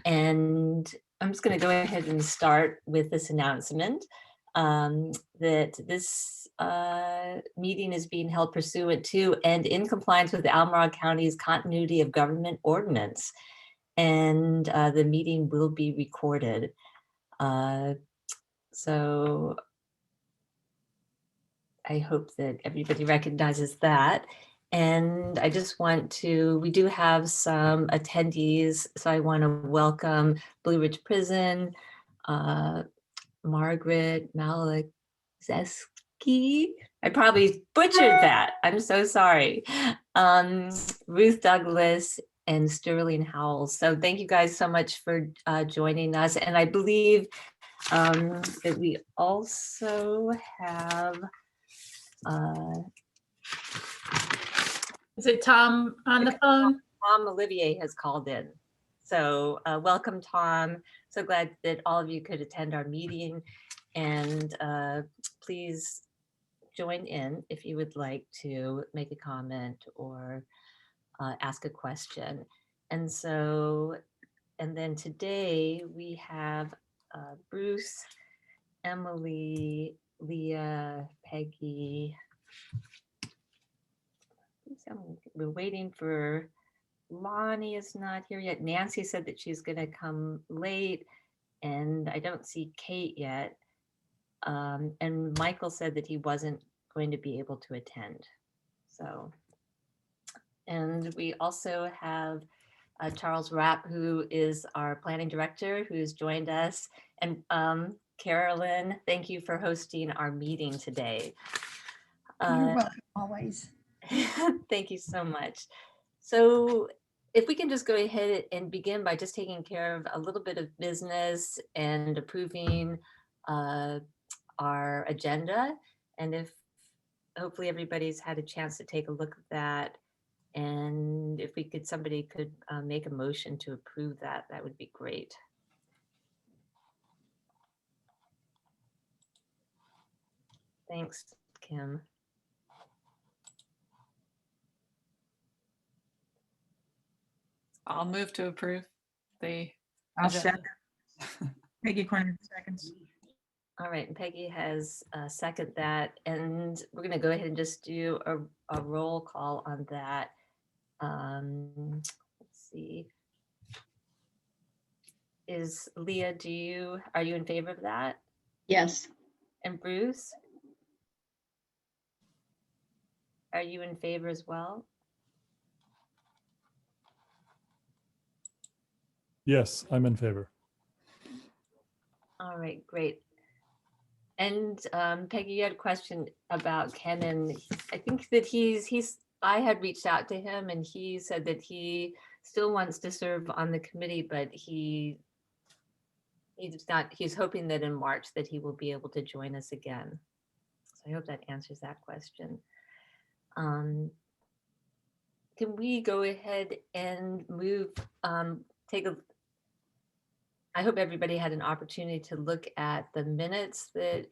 And I'm just going to go ahead and start with this announcement that this meeting is being held pursuant to and in compliance with the Albemarle County's Continuity of Government Ordinance. And the meeting will be recorded. So I hope that everybody recognizes that. And I just want to, we do have some attendees, so I want to welcome Blue Ridge Prison, Margaret Malachewski. I probably butchered that. I'm so sorry. Ruth Douglas and Sterling Howell. So thank you guys so much for joining us. And I believe that we also have is it Tom on the phone? Tom Olivier has called in. So welcome, Tom. So glad that all of you could attend our meeting, and please join in if you would like to make a comment or ask a question. And so, and then today we have Bruce, Emily, Leah, Peggy. We're waiting for Lonnie is not here yet. Nancy said that she's going to come late, and I don't see Kate yet. And Michael said that he wasn't going to be able to attend. So, and we also have Charles Rapp, who is our planning director, who's joined us. And Carolyn, thank you for hosting our meeting today. You're welcome, always. Thank you so much. So if we can just go ahead and begin by just taking care of a little bit of business and approving our agenda. And if hopefully everybody's had a chance to take a look at that. And if we could, somebody could make a motion to approve that, that would be great. Thanks, Kim. I'll move to approve the I'll agenda. second. Peggy Corner seconds. All right, and Peggy has seconded that, and we're going to go ahead and just do a roll call on that. Let's see. Is Leah, are you in favor of that? Yes. And Bruce? Are you in favor as well? Yes, I'm in favor. All right, great. And Peggy, you had a question about Ken, and I think that I had reached out to him, and he said that he still wants to serve on the committee, but he's hoping that in March that he will be able to join us again. So I hope that answers that question. Can we go ahead and move, I hope everybody had an opportunity to look at the minutes that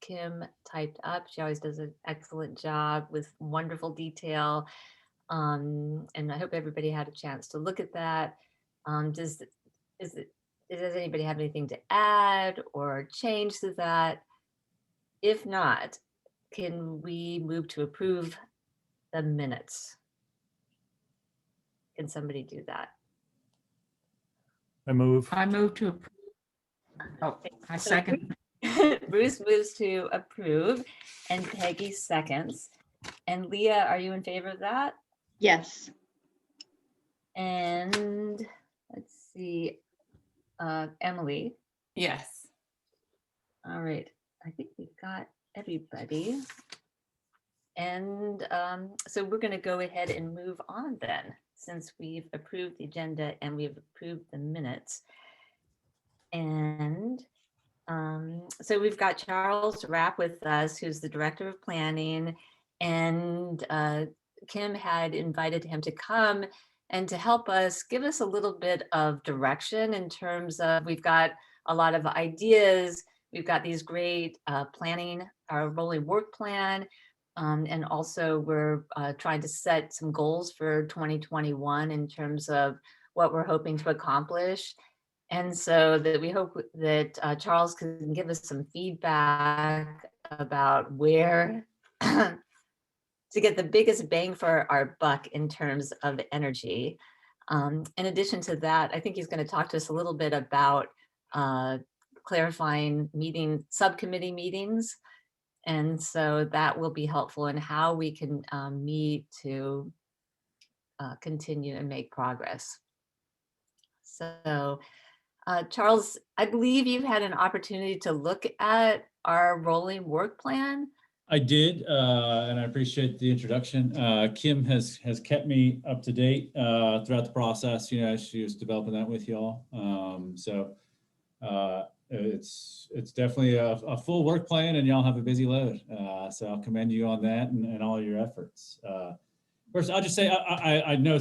Kim typed up. She always does an excellent job with wonderful detail. And I hope everybody had a chance to look at that. Does anybody have anything to add or change to that? If not, can we move to approve the minutes? Can somebody do that? I move. I move to approve. Oh, I second. Bruce moves to approve and Peggy seconds. And Leah, are you in favor of that? Yes. And let's see, Emily. Yes. All right, I think we've got everybody. And so we're going to go ahead and move on then, since we've approved the agenda and we've approved the minutes. And so we've got Charles Rapp with us, who's the Director of Planning, and Kim had invited him to come and to help us, give us a little bit of direction in terms of, we've got a lot of ideas, we've got these great planning, our rolling work plan, and also we're trying to set some goals for 2021 in terms of what we're hoping to accomplish. And so that we hope that Charles can give us some feedback about where to get the biggest bang for our buck in terms of energy. In addition to that, I think he's going to talk to us a little bit about clarifying subcommittee meetings. And so that will be helpful in how we can meet to continue and make progress. So Charles, I believe you've had an opportunity to look at our rolling work plan. I did, and I appreciate the introduction. Kim has kept me up to date throughout the process. You know, she was developing that with y'all. It's definitely a full work plan, and y'all have a busy load. So I'll commend you on that and all your efforts. First, I'll just say I know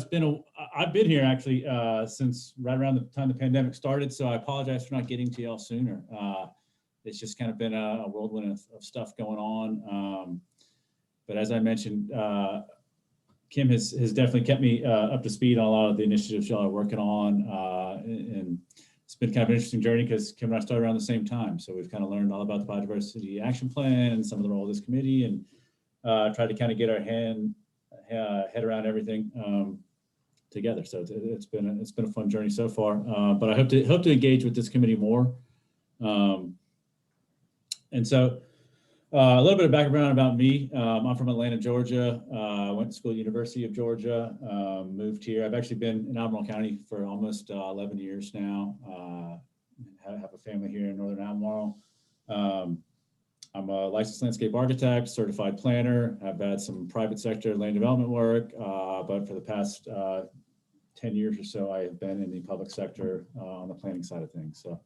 I've been here actually since right around the time the pandemic started. So I apologize for not getting to y'all sooner. It's just kind of been a whirlwind of stuff going on. But as I mentioned, Kim has definitely kept me up to speed on a lot of the initiatives y'all are working on. And it's been kind of an interesting journey because Kim and I started around the same time. So we've kind of learned all about the biodiversity action plan and some of the role of this committee, and tried to kind of get our head around everything together. So it's been a fun journey so far. But I hope to engage with this committee more. And so a little bit of background about me. I'm from Atlanta, Georgia. Went to school at University of Georgia, moved here. I've actually been in Albemarle County for almost 11 years now. Have a family here in Northern Albemarle. I'm a licensed landscape architect, certified planner. I've had some private sector land development work, but for the past 10 years or so, I have been in the public sector on the planning side of things. So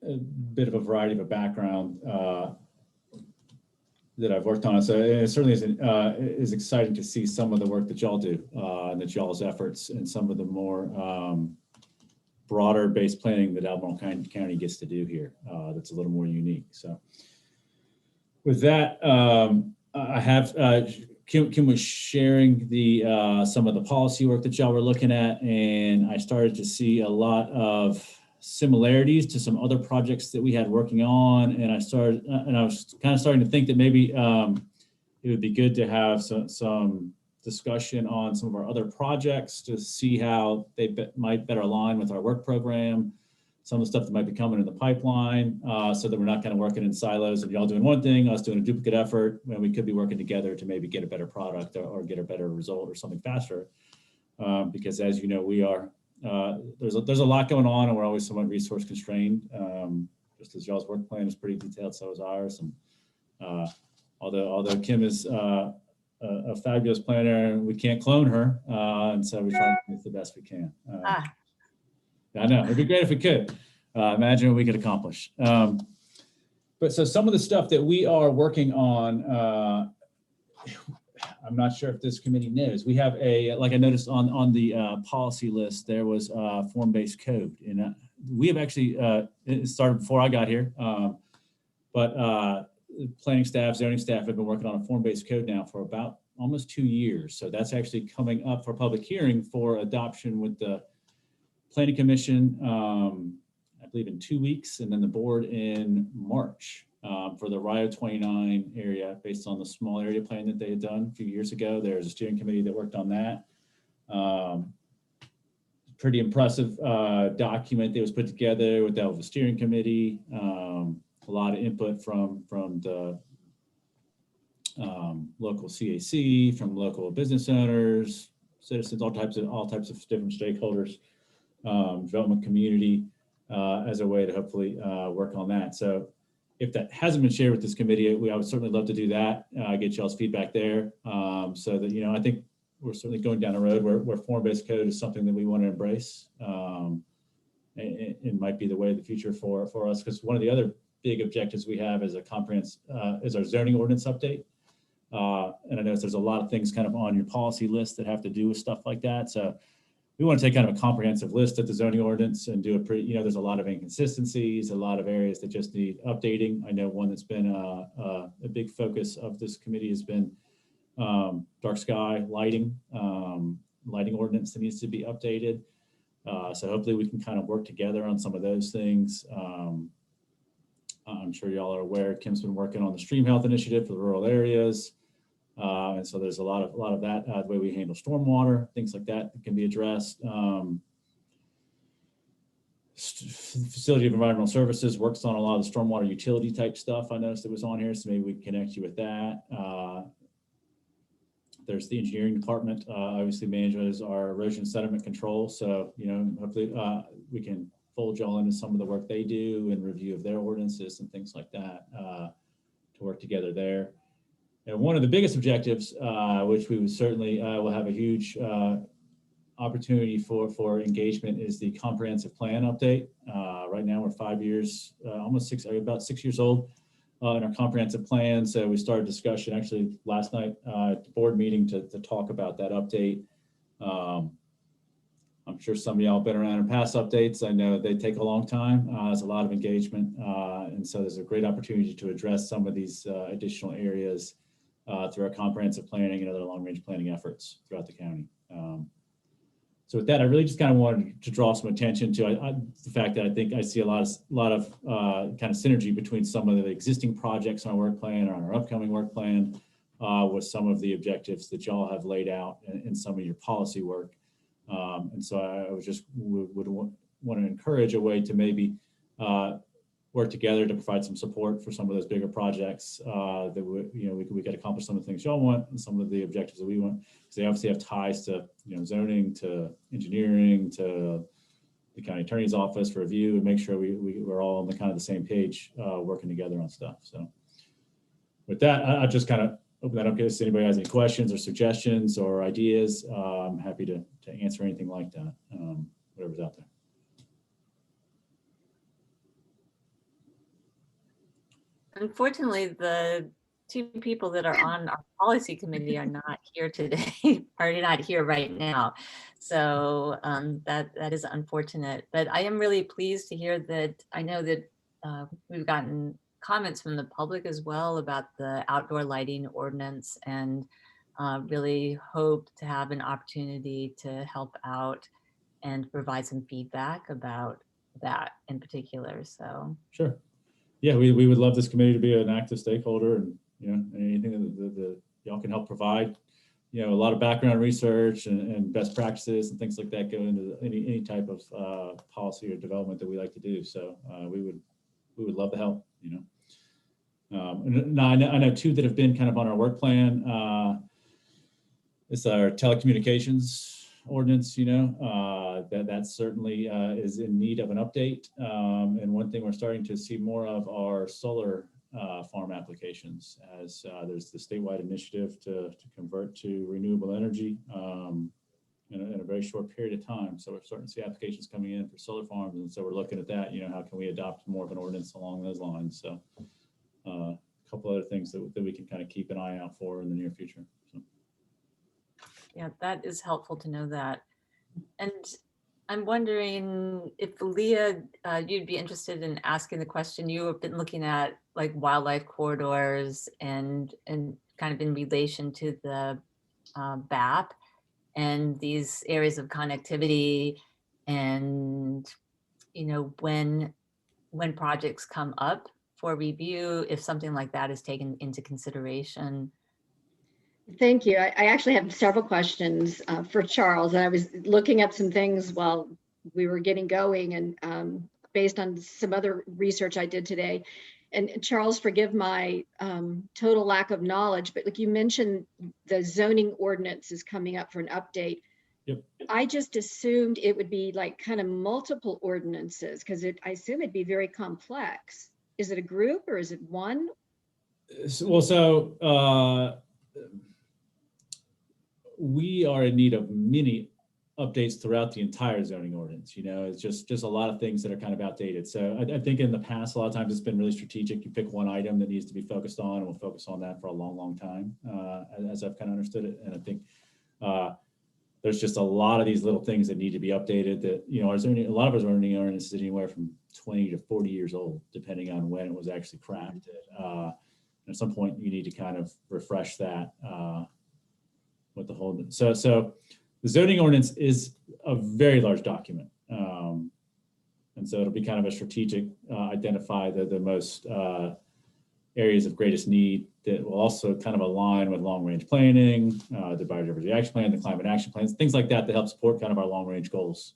a bit of a variety of a background that I've worked on. So it certainly is exciting to see some of the work that y'all do and that y'all's efforts and some of the more broader based planning that Albemarle County gets to do here. That's a little more unique. So with that, I have Kim was sharing some of the policy work that y'all were looking at, and I started to see a lot of similarities to some other projects that we had working on, and I was kind of starting to think that maybe it would be good to have some discussion on some of our other projects to see how they might better align with our work program, some of the stuff that might be coming in the pipeline, so that we're not kind of working in silos of y'all doing one thing, us doing a duplicate effort, when we could be working together to maybe get a better product or get a better result or something faster. Because as you know, we are there's a lot going on, and we're always somewhat resource constrained. Just as y'all's work plan is pretty detailed, so is ours. And although Kim is a fabulous planner, we can't clone her, and so we try to do the best we can. I know it'd be great if we could. Imagine what we could accomplish. But so some of the stuff that we are working on. I'm not sure if this committee knows. We have like I noticed on the policy list, there was a form-based code. And we have actually, it started before I got here, but planning staff, zoning staff have been working on a form-based code now for about almost 2 years. So that's actually coming up for public hearing for adoption with the Planning Commission, I believe in 2 weeks, and then the board in March. For the Rio 29 area, based on the small area plan that they had done a few years ago. There's a steering committee that worked on that. Pretty impressive document that was put together with the steering committee. A lot of input from the local CAC, from local business owners, citizens, all types of different stakeholders, development community, as a way to hopefully work on that. So if that hasn't been shared with this committee, I would certainly love to do that, get y'all's feedback there, so that, you know, I think we're certainly going down a road where form-based code is something that we want to embrace. It might be the way of the future for us, because one of the other big objectives we have is is our zoning ordinance update. And I know there's a lot of things kind of on your policy list that have to do with stuff like that. So we want to take kind of a comprehensive list of the zoning ordinance and do there's a lot of inconsistencies, a lot of areas that just need updating. I know one that's been a big focus of this committee has been dark sky lighting. lighting ordinance that needs to be updated. So hopefully we can kind of work together on some of those things. I'm sure y'all are aware, Kim's been working on the stream health initiative for the rural areas. And so there's a lot of that, the way we handle stormwater, things like that can be addressed. Facility of Environmental Services works on a lot of the stormwater utility type stuff. I noticed it was on here, so maybe we can connect you with that. There's the engineering department, obviously manages our erosion sediment control. So, hopefully we can fold y'all into some of the work they do and review of their ordinances and things like that to work together there. And one of the biggest objectives, which we would certainly will have a huge opportunity for engagement, is the comprehensive plan update. Right now we're 5 years, about 6 years old in our comprehensive plan. So we started discussion actually last night at the board meeting to talk about that update. I'm sure some of y'all have been around in past updates. I know they take a long time. There's a lot of engagement. And so there's a great opportunity to address some of these additional areas through our comprehensive planning and other long-range planning efforts throughout the county. So with that, I really just kind of wanted to draw some attention to the fact that I think I see a lot of kind of synergy between some of the existing projects on our work plan or on our upcoming work plan with some of the objectives that y'all have laid out in some of your policy work. And so I was just would want to encourage a way to maybe work together to provide some support for some of those bigger projects that we could accomplish some of the things y'all want and some of the objectives that we want, because they obviously have ties to zoning, to engineering, to the county attorney's office for review, and make sure we're all on the kind of the same page working together on stuff. So with that, I just kind of open that up in case anybody has any questions or suggestions or ideas. I'm happy to answer anything like that, whatever's out there. Unfortunately, the two people that are on our policy committee are not here today, are not here right now. So that is unfortunate, but I am really pleased to hear that. I know that we've gotten comments from the public as well about the outdoor lighting ordinance, and really hope to have an opportunity to help out and provide some feedback about that in particular. So sure. Yeah, we would love this committee to be an active stakeholder, and anything that y'all can help provide. A lot of background research and best practices and things like that go into any type of policy or development that we like to do. So we would love the help. And I know two that have been kind of on our work plan. It's our telecommunications ordinance, that certainly is in need of an update. And one thing we're starting to see more of are solar farm applications, as there's the statewide initiative to convert to renewable energy in a very short period of time. So we're starting to see applications coming in for solar farms. And so we're looking at that, how can we adopt more of an ordinance along those lines? So a couple other things that we can kind of keep an eye out for in the near future. So. Yeah, that is helpful to know that. And I'm wondering if Leah, you'd be interested in asking the question. You have been looking at like wildlife corridors and kind of in relation to the BAP and these areas of connectivity, and when projects come up for review, if something like that is taken into consideration. Thank you. I actually have several questions for Charles, and I was looking up some things while we were getting going, and based on some other research I did today. And Charles, forgive my total lack of knowledge, but like you mentioned, the zoning ordinance is coming up for an update. Yep. I just assumed it would be like kind of multiple ordinances, because I assume it'd be very complex. Is it a group or is it one? Well, we are in need of many updates throughout the entire zoning ordinance. It's just a lot of things that are kind of outdated. So I think in the past, a lot of times it's been really strategic. You pick one item that needs to be focused on, and we'll focus on that for a long, long time, as I've kind of understood it. And I think there's just a lot of these little things that need to be updated that, a lot of our zoning ordinance is anywhere from 20 to 40 years old, depending on when it was actually crafted. At some point, you need to kind of refresh that with the whole. So the zoning ordinance is a very large document. And so it'll be kind of a strategic, identify the most areas of greatest need that will also kind of align with long-range planning, the biodiversity action plan, the climate action plans, things like that help support kind of our long-range goals.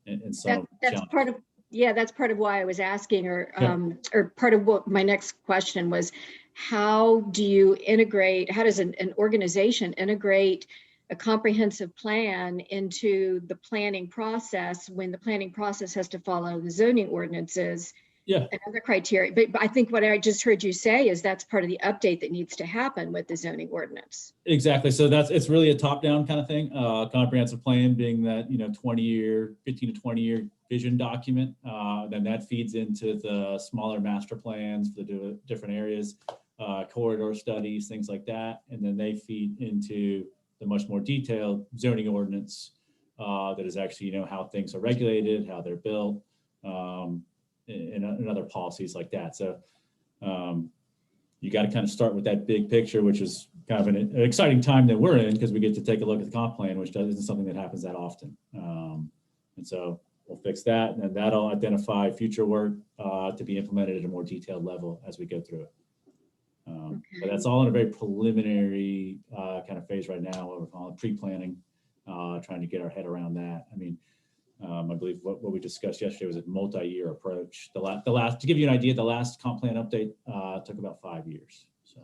And some That's part of, yeah, that's part of why I was asking, or part of what my next question was, how do you integrate, how does an organization integrate a comprehensive plan into the planning process when the planning process has to follow the zoning ordinances and other criteria? But I think what I just heard you say is that's part of the update that needs to happen with the zoning ordinance. Exactly. So it's really a top-down kind of thing. Comprehensive plan being that, 20-year, 15 to 20-year vision document. Then that feeds into the smaller master plans for the different areas, corridor studies, things like that. And then they feed into the much more detailed zoning ordinance that is actually, how things are regulated, how they're built, and other policies like that. So you got to kind of start with that big picture, which is kind of an exciting time that we're in because we get to take a look at the comp plan, which isn't something that happens that often. And so we'll fix that, and then that'll identify future work to be implemented at a more detailed level as we go through it. But that's all in a very preliminary kind of phase right now, what we're calling pre-planning, trying to get our head around that. I mean, I believe what we discussed yesterday was a multi-year approach. The last, to give you an idea, the last comp plan update took about 5 years. So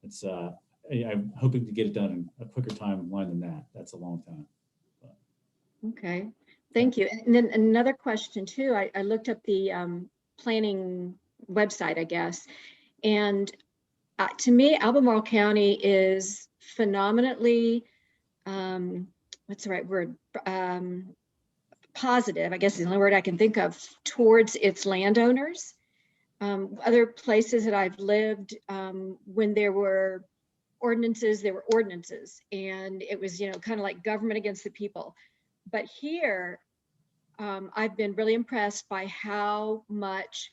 it's, I'm hoping to get it done in a quicker timeline than that. That's a long time. But. Okay, thank you. And then another question too, I looked up the planning website, I guess. And to me, Albemarle County is phenomenally, what's the right word? Positive, I guess is the only word I can think of, towards its landowners. Other places that I've lived, when there were ordinances, and it was, kind of like government against the people. But here, I've been really impressed by how much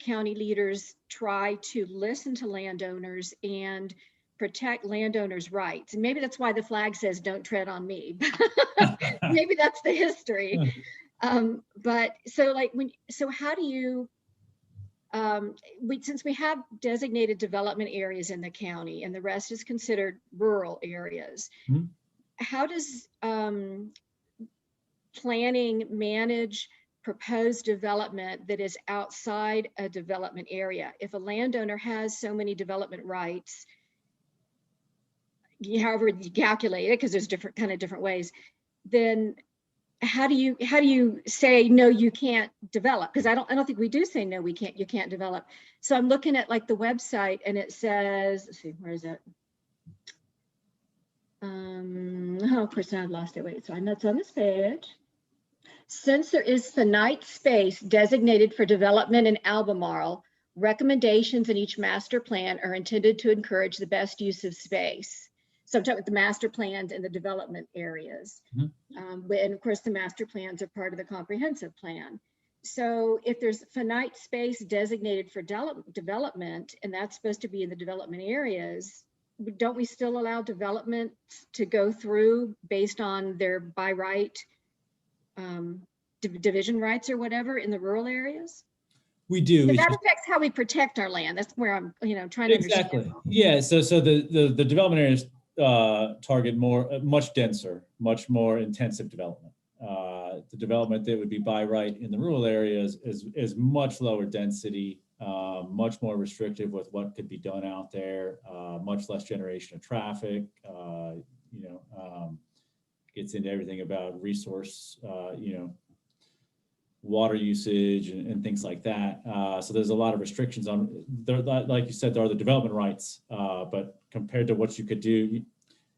county leaders try to listen to landowners and protect landowners' rights. And maybe that's why the flag says "Don't tread on me." Maybe that's the history. But so how do you, since we have designated development areas in the county and the rest is considered rural areas, how does planning manage proposed development that is outside a development area? If a landowner has so many development rights, however you calculate it, because there's different ways, then how do you say no, you can't develop? Because I don't think we do say no, you can't develop. So I'm looking at like the website and it says, let's see, where is it? Oh, of course, now I've lost it. Wait, so I know it's on this page. Since there is finite space designated for development in Albemarle, recommendations in each master plan are intended to encourage the best use of space. So I'm talking about the master plans and the development areas. And of course, the master plans are part of the comprehensive plan. So if there's finite space designated for development, and that's supposed to be in the development areas, don't we still allow development to go through based on their by right division rights or whatever in the rural areas? We do. So that affects how we protect our land. That's where I'm, trying to understand. Yeah. So the development areas target much denser, much more intensive development. The development that would be by right in the rural areas is much lower density, much more restrictive with what could be done out there, much less generation of traffic, gets into everything about resource, water usage and things like that. So there's a lot of restrictions on there. Like you said, there are the development rights, but compared to what you could do,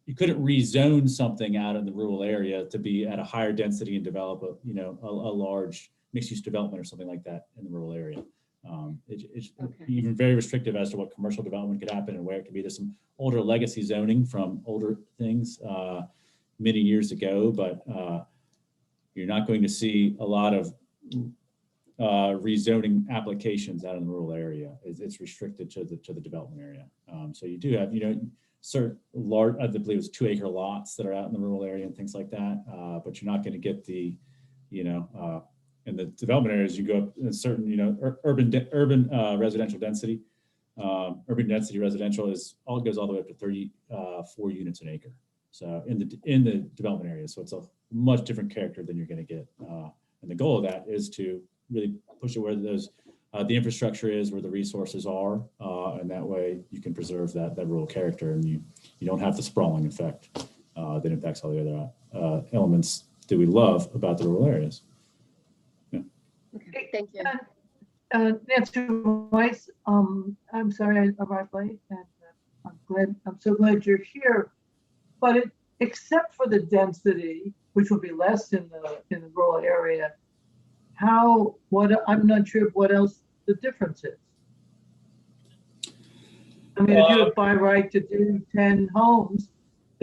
you couldn't rezone something out in the rural area to be at a higher density and develop a large mixed use development or something like that in the rural area. It's even very restrictive as to what commercial development could happen and where it could be. There's some older legacy zoning from older things many years ago, but you're not going to see a lot of rezoning applications out in the rural area. It's restricted to the development area. So you do have, certain large, I believe it's 2-acre lots that are out in the rural area and things like that. But you're not going to get the, in the development areas, you go up in certain, urban residential density. Urban density residential goes all the way up to 34 units an acre. So in the development area, so it's a much different character than you're going to get. And the goal of that is to really push it where those the infrastructure is, where the resources are, and that way you can preserve that rural character, and you don't have the sprawling effect that impacts all the other elements that we love about the rural areas. Yeah. Okay, thank you. Nancy Weiss, I'm sorry I arrived late, and I'm so glad you're here. But except for the density, which will be less in the rural area, I'm not sure what else the difference is. I mean, if you have by right to do 10 homes,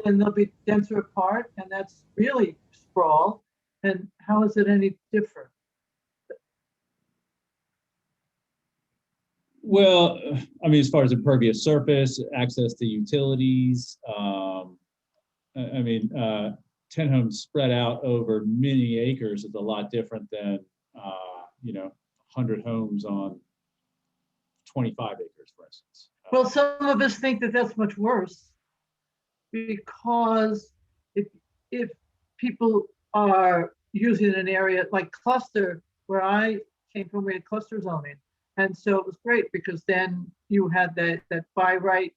then they'll be denser apart, and that's really sprawl. And how is it any different? Well, I mean, as far as impervious surface, access to utilities, 10 homes spread out over many acres is a lot different than, 100 homes on 25 acres, for instance. Well, some of us think that that's much worse, because if people are using an area like cluster, where I came from, we had cluster zoning. And so it was great, because then you had that by right,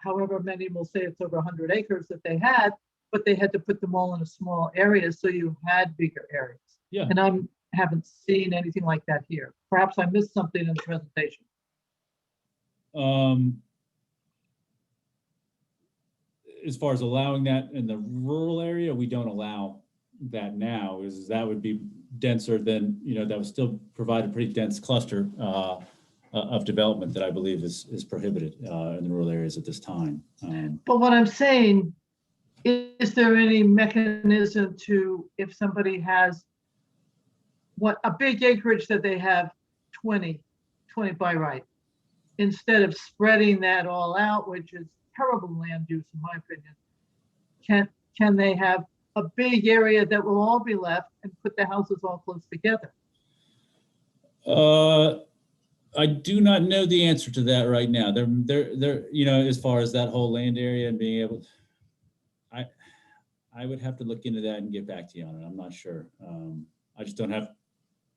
however many, will say it's over 100 acres that they had, but they had to put them all in a small area, so you had bigger areas. Yeah. And I haven't seen anything like that here. Perhaps I missed something in the presentation. As far as allowing that in the rural area, we don't allow that now. That would be denser than, that would still provide a pretty dense cluster of development that I believe is prohibited in the rural areas at this time. But what I'm saying, is there any mechanism to, if somebody has a big acreage that they have 20 by right, instead of spreading that all out, which is terrible land use in my opinion, can they have a big area that will all be left and put the houses all close together? I do not know the answer to that right now. They're as far as that whole land area and being able to, I would have to look into that and get back to you on it. I'm not sure. I just don't have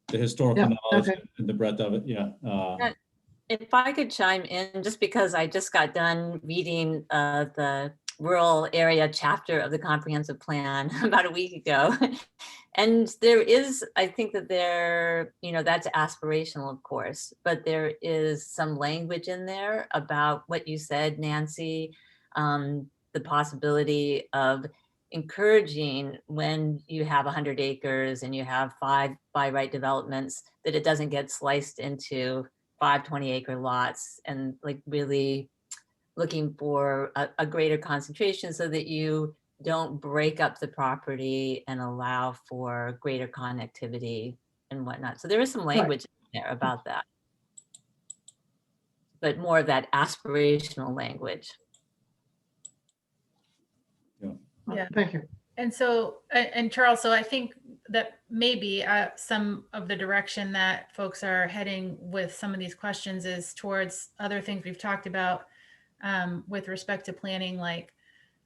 the historical knowledge and the breadth of it. Yeah. If I could chime in, just because I just got done reading the rural area chapter of the comprehensive plan about a week ago. And there is, I think that that's aspirational, of course, but there is some language in there about what you said, Nancy, the possibility of encouraging, when you have 100 acres and you have 5 by right developments, that it doesn't get sliced into 5 20-acre lots, and like really looking for a greater concentration so that you don't break up the property and allow for greater connectivity and whatnot. So there is some language in there about that, but more of that aspirational language. Yeah. Thank you. And so, and Charles, so I think that maybe some of the direction that folks are heading with some of these questions is towards other things we've talked about with respect to planning, like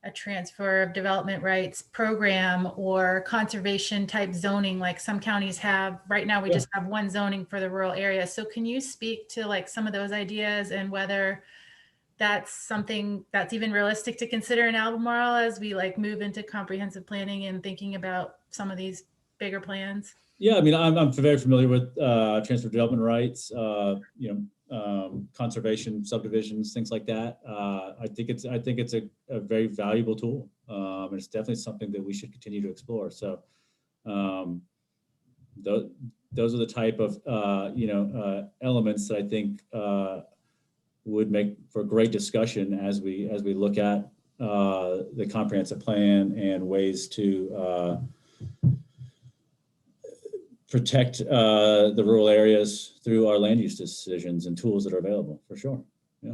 a transfer of development rights program or conservation type zoning, like some counties have. Right now, we just have one zoning for the rural area. So can you speak to like some of those ideas and whether that's something that's even realistic to consider in Albemarle as we like move into comprehensive planning and thinking about some of these bigger plans? Yeah, I mean, I'm very familiar with transfer of development rights, conservation subdivisions, things like that. I think it's a very valuable tool, and it's definitely something that we should continue to explore. So, those are the type of elements that I think would make for a great discussion as we look at the comprehensive plan and ways to protect the rural areas through our land use decisions and tools that are available, for sure. Yeah.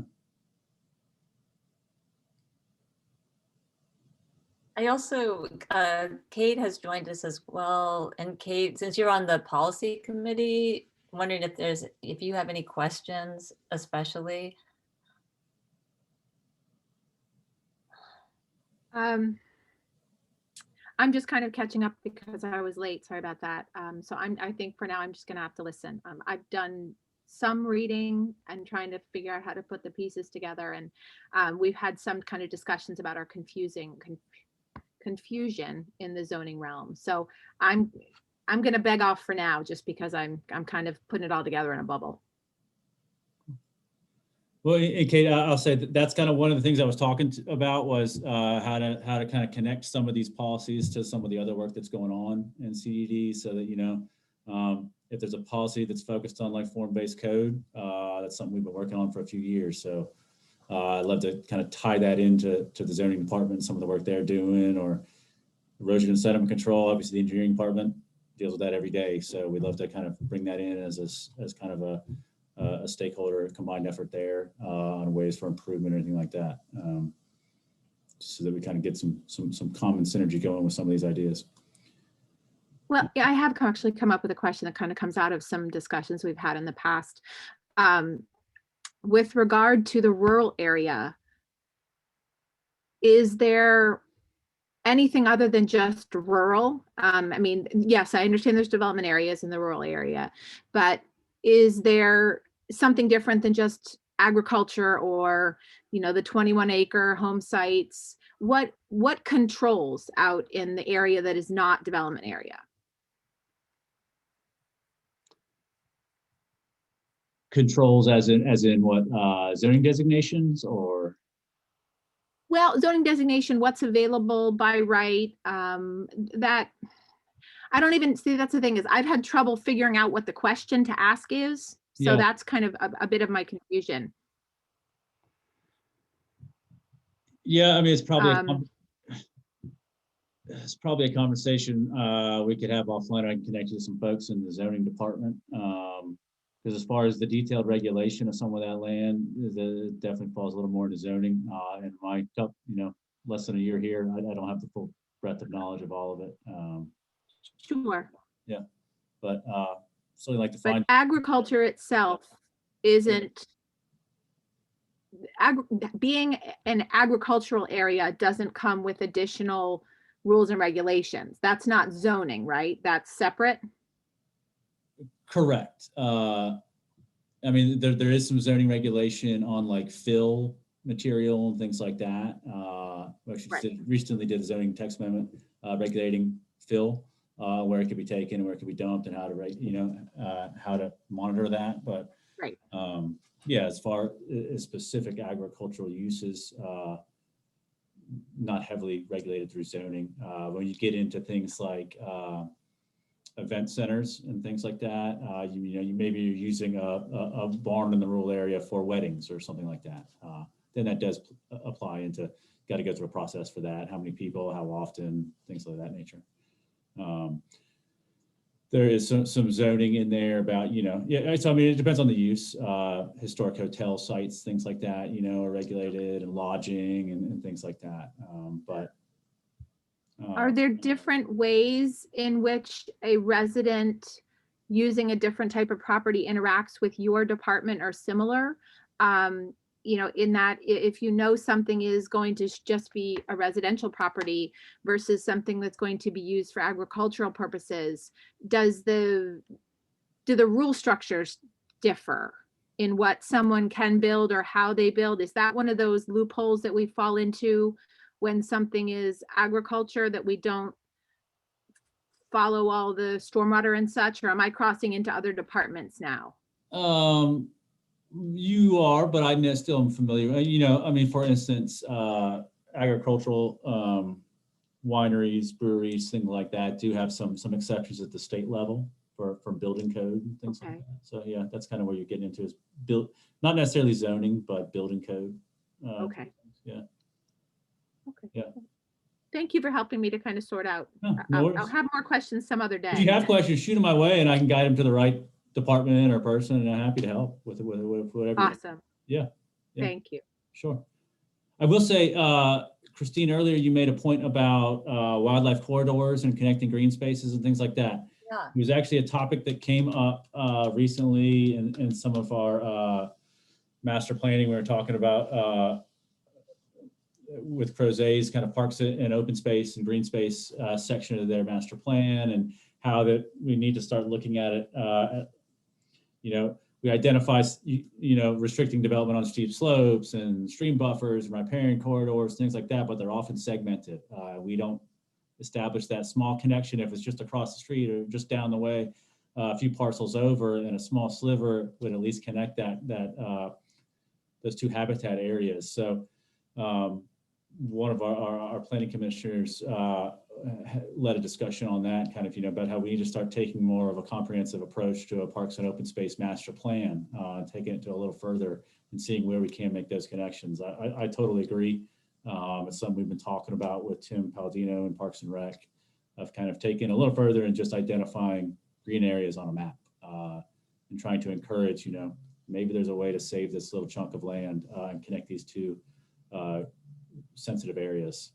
I also, Kate has joined us as well. And Kate, since you're on the policy committee, wondering if you have any questions, especially. I'm just kind of catching up because I was late. Sorry about that. So I think for now I'm just gonna have to listen. I've done some reading and trying to figure out how to put the pieces together, and we've had some kind of discussions about our confusion in the zoning realm. So I'm gonna beg off for now, just because I'm kind of putting it all together in a bubble. Well, and Kate, I'll say that's kind of one of the things I was talking about was how to kind of connect some of these policies to some of the other work that's going on in CDD, so that, you know, if there's a policy that's focused on like form-based code, that's something we've been working on for a few years. So I'd love to kind of tie that into the zoning department, some of the work they're doing, or erosion and sediment control. Obviously, the engineering department deals with that every day. So we'd love to kind of bring that in as kind of a stakeholder combined effort there on ways for improvement or anything like that, so that we kind of get some common synergy going with some of these ideas. Well, yeah, I have actually come up with a question that kind of comes out of some discussions we've had in the past. With regard to the rural area, is there anything other than just rural? I mean, yes, I understand there's development areas in the rural area, but is there something different than just agriculture, or, you know, the 21-acre home sites? What controls out in the area that is not development area? Controls as in what, zoning designations or? Well, zoning designation, what's available by right, that I don't even see. That's the thing, is I've had trouble figuring out what the question to ask is. So Yeah. that's kind of a bit of my confusion. Yeah, I mean, it's probably a conversation we could have offline. I can connect you to some folks in the zoning department. Because as far as the detailed regulation of some of that land, it definitely falls a little more into zoning. And my, less than a year here, I don't have the full breadth of knowledge of all of it. Sure. Yeah, but so like to But find. agriculture itself isn't, being an agricultural area doesn't come with additional rules and regulations. That's not zoning, right? That's separate. Correct. I mean, there is some zoning regulation on like fill material and things like that. Actually, recently did a zoning text amendment regulating fill, where it could be taken and where it could be dumped, and how to how to monitor that. But right. Yeah, as far as specific agricultural uses, not heavily regulated through zoning. When you get into things like event centers and things like that, you maybe you're using a barn in the rural area for weddings or something like that. Then that does apply into, got to go through a process for that. How many people, how often, things of that nature. There is some zoning in there about, yeah, so I mean, it depends on the use. Historic hotel sites, things like that, are regulated, and lodging and things like that. Are there different ways in which a resident using a different type of property interacts with your department or similar? In that if something is going to just be a residential property versus something that's going to be used for agricultural purposes, do the rule structures differ in what someone can build or how they build? Is that one of those loopholes that we fall into when something is agriculture, that we don't follow all the stormwater and such? Or am I crossing into other departments now? You are, but I still am familiar. I mean, for instance, agricultural wineries, breweries, things like that do have some exceptions at the state level for building code and things like that. So yeah, that's kind of where you're getting into, is not necessarily zoning, but building code. Okay. Yeah. Okay. Yeah. Thank you for helping me to kind of sort out. No I'll have more questions some other day. If you have questions, shoot them my way, and I can guide them to the right department or person, and I'm happy to help with whatever. Awesome. Yeah. Thank you. Sure. I will say, Christine, earlier you made a point about wildlife corridors and connecting green spaces and things like that. Yeah. It was actually a topic that came up recently in some of our master planning. We were talking about with Crozet's kind of parks and open space and green space section of their master plan, and how that we need to start looking at it. We identify, restricting development on steep slopes and stream buffers, riparian corridors, things like that, but they're often segmented. We don't establish that small connection if it's just across the street or just down the way, a few parcels over, and a small sliver would at least connect those two habitat areas. So one of our planning commissioners led a discussion on that, kind of, about how we need to start taking more of a comprehensive approach to a parks and open space master plan, taking it to a little further and seeing where we can make those connections. I totally agree. It's something we've been talking about with Tim Palladino and Parks and Rec, of kind of taking a little further and just identifying green areas on a map, and trying to encourage, maybe there's a way to save this little chunk of land and connect these two sensitive areas.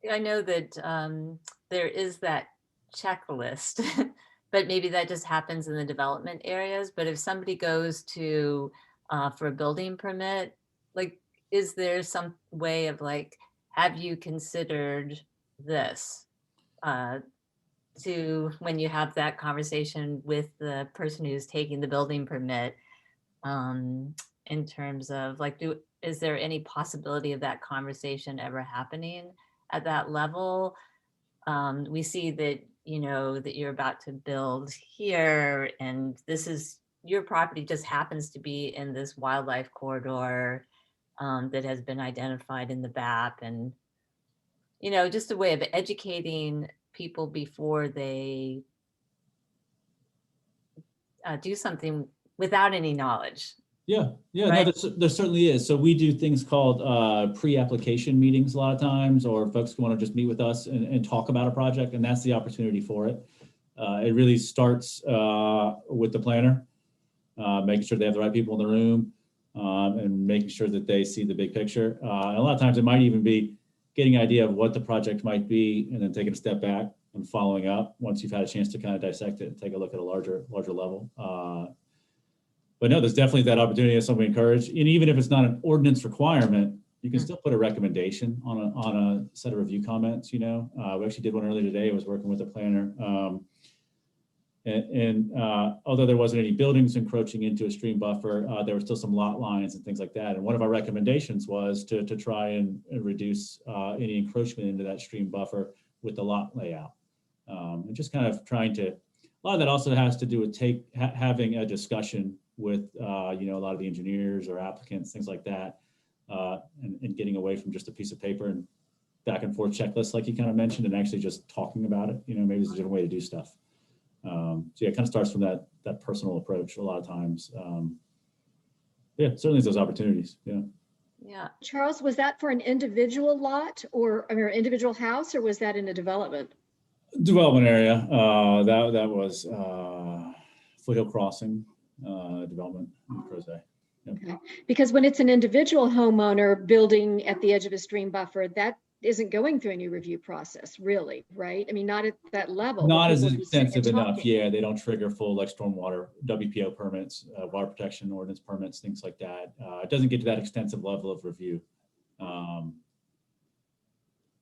I know that there is that checklist, but maybe that just happens in the development areas. But if somebody goes to for a building permit, like, is there some way of like, have you considered this? To when you have that conversation with the person who's taking the building permit, in terms of like, is there any possibility of that conversation ever happening at that level? We see that, that you're about to build here, and this is, your property just happens to be in this wildlife corridor that has been identified in the BAP, and, just a way of educating people before they do something without any knowledge. Yeah, Right. no, there certainly is. So we do things called pre-application meetings a lot of times, or folks want to just meet with us and talk about a project, and that's the opportunity for it. It really starts with the planner, making sure they have the right people in the room, and making sure that they see the big picture. And a lot of times it might even be getting an idea of what the project might be, and then taking a step back and following up once you've had a chance to kind of dissect it and take a look at a larger level. But no, there's definitely that opportunity, as something we encourage. And even if it's not an ordinance requirement, you can still put a recommendation on a set of review comments. We actually did one earlier today. I was working with a planner. Although there wasn't any buildings encroaching into a stream buffer, there were still some lot lines and things like that. And one of our recommendations was to try and reduce any encroachment into that stream buffer with the lot layout. And just kind of trying to, a lot of that also has to do with having a discussion with, a lot of the engineers or applicants, things like that, and getting away from just a piece of paper and back and forth checklists like you kind of mentioned, and actually just talking about it. Maybe there's a different way to do stuff. So yeah, it kind of starts from that personal approach a lot of times. Yeah, certainly those opportunities. Yeah. Charles, was that for an individual lot or individual house, or was that in a development? Development area. That was Foothill Crossing development in Crozet. Yep. Okay. Because when it's an individual homeowner building at the edge of a stream buffer, that isn't going through any review process, really, right? I mean, not at that level. Not as People who sit and extensive enough. talk. Yeah, they don't trigger full like stormwater, WPO permits, water protection ordinance permits, things like that. It doesn't get to that extensive level of review.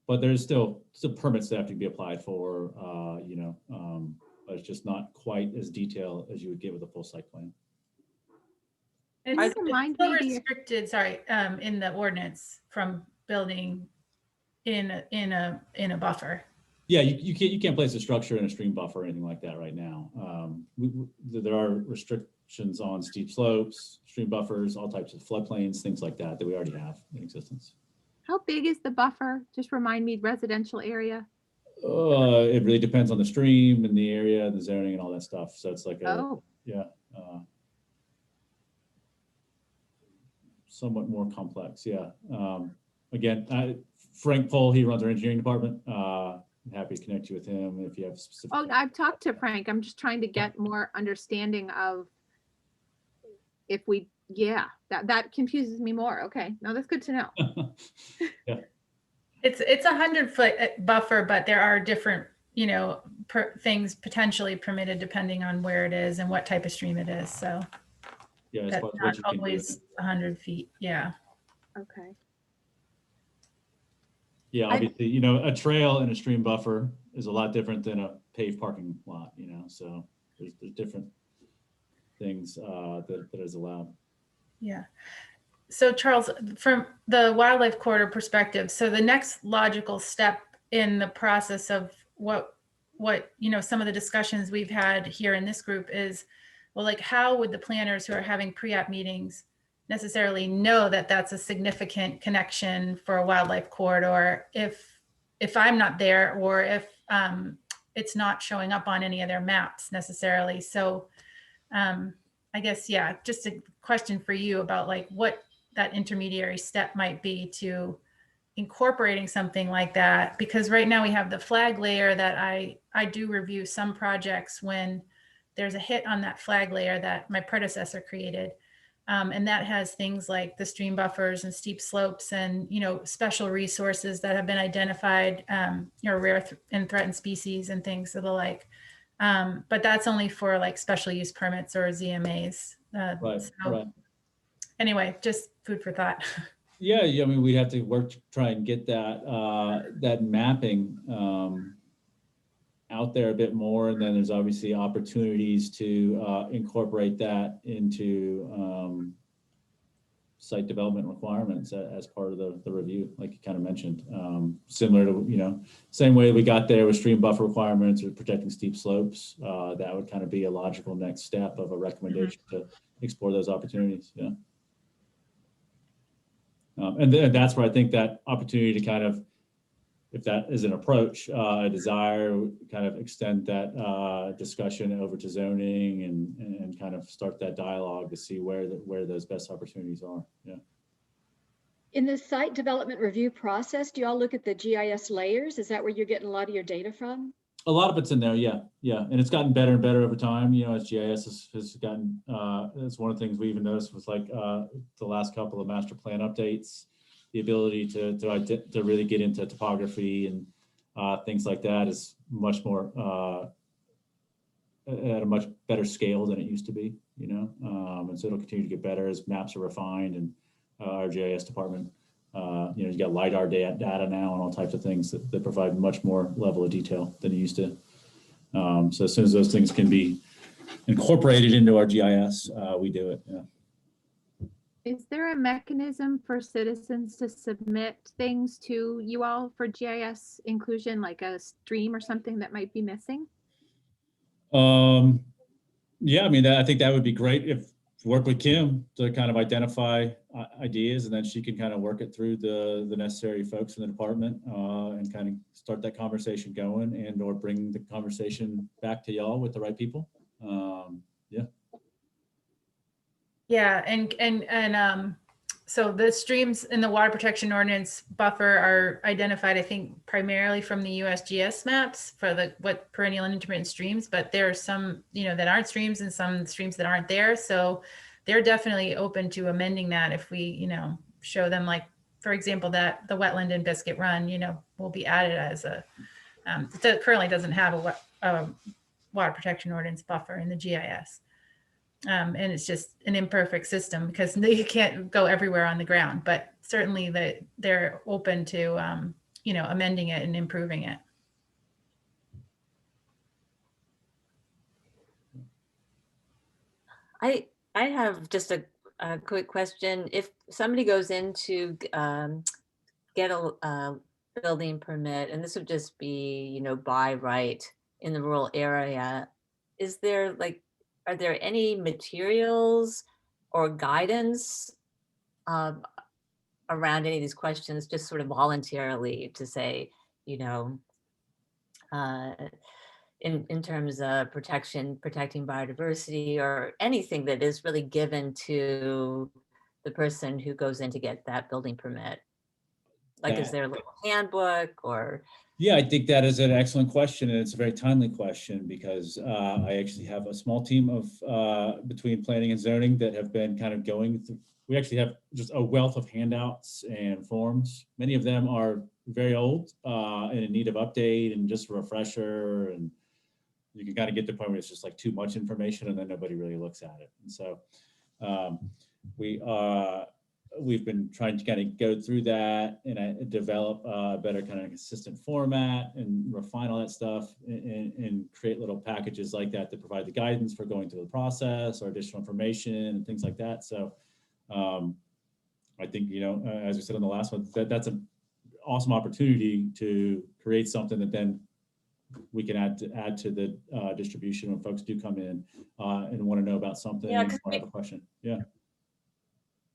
But there's still permits that have to be applied for, but it's just not quite as detailed as you would get with a full site plan. It's Just remind still me, restricted, in the ordinance from building in a buffer. Yeah, you can't place a structure in a stream buffer or anything like that right now. There are restrictions on steep slopes, stream buffers, all types of floodplains, things like that we already have in existence. how big is the buffer? Just remind me, residential area. It really depends on the stream and the area, the zoning and all that stuff. So it's like somewhat more complex. Yeah. Again, Frank Pohl, he runs our engineering department. Happy to connect you with him if you have specific. Oh, I've talked to Frank. I'm just trying to get more understanding of if we Yeah, that confuses me more. Okay, no, that's good to know. It's 100-foot buffer, but there are different, things potentially permitted depending on where it is and what type of stream it is. So Yeah, as that's far as not what you can do. always 100 feet. Yeah. Okay. Yeah, obviously, a trail and a stream buffer is a lot different than a paved parking lot, so there's different things that is allowed. Yeah. So Charles, from the wildlife corridor perspective, so the next logical step in the process of what some of the discussions we've had here in this group is, well, like, how would the planners who are having pre-app meetings necessarily know that that's a significant connection for a wildlife corridor if I'm not there, or if it's not showing up on any of their maps necessarily? So I guess, yeah, just a question for you about like what that intermediary step might be to incorporating something like that, because right now we have the flag layer that I do review some projects when there's a hit on that flag layer that my predecessor created. And that has things like the stream buffers and steep slopes and, special resources that have been identified, rare and threatened species and things of the like. But that's only for like special use permits or ZMAs. Right, So right. anyway, just food for thought. Yeah, I mean, we have to work to try and get that mapping out there a bit more, and then there's obviously opportunities to incorporate that into site development requirements as part of the review, like you kind of mentioned. Similar to, same way we got there with stream buffer requirements or protecting steep slopes, that would kind of be a logical next step of a recommendation to explore those opportunities. Yeah. And that's where I think that opportunity to kind of, if that is an approach, a desire, kind of extend that discussion over to zoning and kind of start that dialogue to see where those best opportunities are. Yeah. In the site development review process, do you all look at the GIS layers? Is that where you're getting a lot of your data from? A lot of it's in there, yeah, and it's gotten better and better over time. As GIS has gotten. It's one of the things we even noticed was like the last couple of master plan updates, the ability to really get into topography and things like that is much more at a much better scale than it used to be. And so it'll continue to get better as maps are refined, and our GIS department. You got LiDAR data now and all types of things that provide much more level of detail than it used to. So as soon as those things can be incorporated into our GIS, we do it. Yeah. Is there a mechanism for citizens to submit things to you all for GIS inclusion, like a stream or something that might be missing? Yeah, I mean, I think that would be great if work with Kim to kind of identify ideas, and then she can kind of work it through the necessary folks in the department and kind of start that conversation going, and or bring the conversation back to y'all with the right people. Yeah. Yeah, and so the streams in the water protection ordinance buffer are identified, I think, primarily from the USGS maps for what perennial and intermittent streams, but there are some, that aren't streams and some streams that aren't there. So they're definitely open to amending that if we, show them, like, for example, that the wetland in Biscuit Run, will be added as a, it currently doesn't have a water protection ordinance buffer in the GIS. And it's just an imperfect system because you can't go everywhere on the ground, but certainly they're open to, amending it and improving it. I have just a quick question. If somebody goes in to get a building permit, and this would just be, by right in the rural area, are there any materials or guidance around any of these questions, just sort of voluntarily to say, in terms of protecting biodiversity, or anything that is really given to the person who goes in to get that building permit? Like, is there a little handbook or? Yeah, I think that is an excellent question, and it's a very timely question because I actually have a small team of between planning and zoning that have been kind of going through. We actually have just a wealth of handouts and forms. Many of them are very old and in need of update and just a refresher, and you can kind of get to the point where it's just like too much information and then nobody really looks at it. And so we've been trying to kind of go through that and develop a better kind of consistent format and refine all that stuff and create little packages like that that provide the guidance for going through the process or additional information and things like that. So I think, you know, as we said on the last one, that's an awesome opportunity to create something that then we can add to the distribution when folks do come in and want to know about something or have a question. Yeah.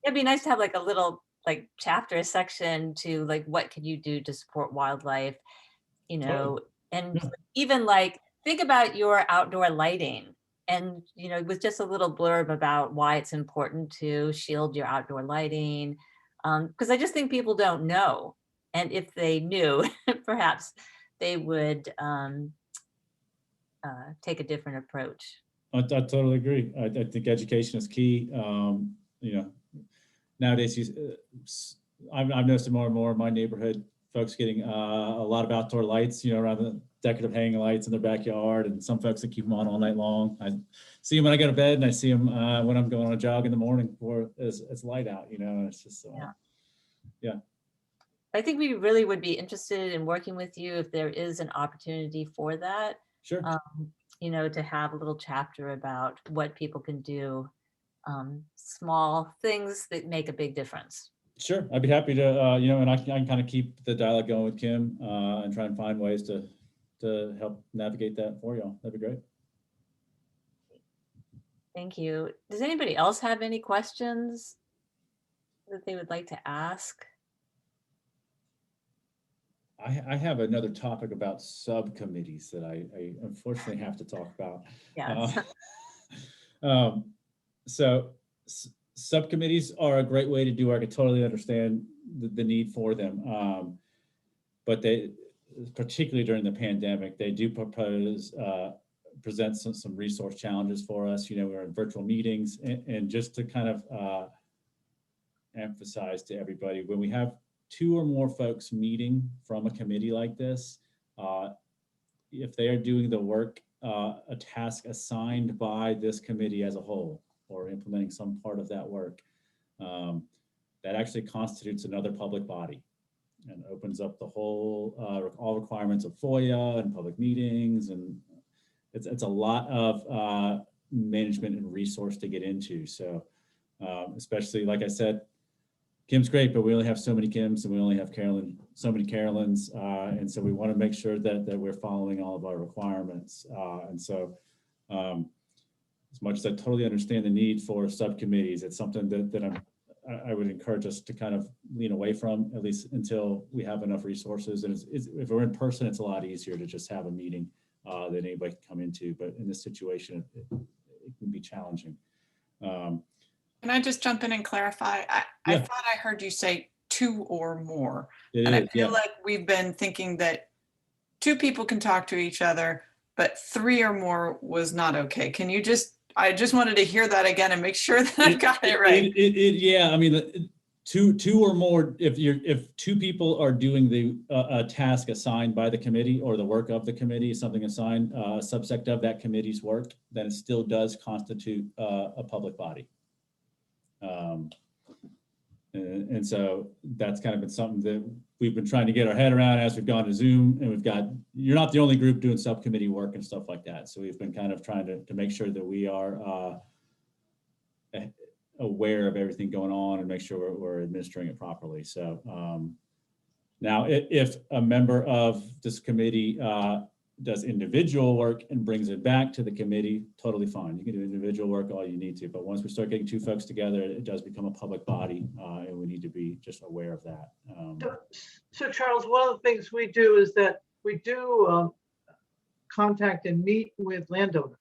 It'd be nice to have like a little like chapter section to like, what can you do to support wildlife, you know, and even like, think about your outdoor lighting and, you know, with just a little blurb about why it's important to shield your outdoor lighting. Because I just think people don't know. And if they knew, perhaps they would take a different approach. I totally agree. I think education is key. You know, nowadays, I've noticed more and more in my neighborhood, folks getting a lot of outdoor lights, you know, around the decorative hanging lights in their backyard, and some folks that keep them on all night long. I see them when I go to bed, and I see them when I'm going on a jog in the morning before it's light out, you know, and it's just, yeah. I think we really would be interested in working with you if there is an opportunity for that. Sure. You know, to have a little chapter about what people can do, small things that make a big difference. Sure, I'd be happy to, you know, and I can kind of keep the dialogue going with Kim and try and find ways to help navigate that for y'all. That'd be great. Thank you. Does anybody else have any questions that they would like to ask? I have another topic about subcommittees that I unfortunately have to talk about. Yes. So subcommittees are a great way to do work. I totally understand the need for them. But they, particularly during the pandemic, they do present some resource challenges for us. You know, we're in virtual meetings and just to kind of emphasize to everybody, when we have 2 or more folks meeting from a committee like this, if they are doing the work, a task assigned by this committee as a whole, or implementing some part of that work, that actually constitutes another public body and opens up the whole, all requirements of FOIA and public meetings. And it's a lot of management and resource to get into. So especially, like I said, Kim's great, but we only have so many Kims and we only have so many Carolyns. And so we want to make sure that we're following all of our requirements. And so as much as I totally understand the need for subcommittees, it's something that I would encourage us to kind of lean away from, at least until we have enough resources. And if we're in person, it's a lot easier to just have a meeting that anybody can come into. But in this situation, it can be challenging. Can I just jump in and clarify? I thought I heard you say 2 or more. I feel like we've been thinking that 2 people can talk to each other, but 3 or more was not okay. Can you I just wanted to hear that again and make sure that I got it right. Yeah, I mean, two or more, if 2 people are doing a task assigned by the committee or the work of the committee, something assigned, a subsect of that committee's work, then it still does constitute a public body. And so that's kind of been something that we've been trying to get our head around as we've gone to Zoom, and you're not the only group doing subcommittee work and stuff like that. So we've been kind of trying to make sure that we are aware of everything going on and make sure we're administering it properly. So now if a member of this committee does individual work and brings it back to the committee, totally fine. You can do individual work all you need to, but once we start getting 2 folks together, it does become a public body, and we need to be just aware of that. So Charles, one of the things we do is that we do contact and meet with landowners.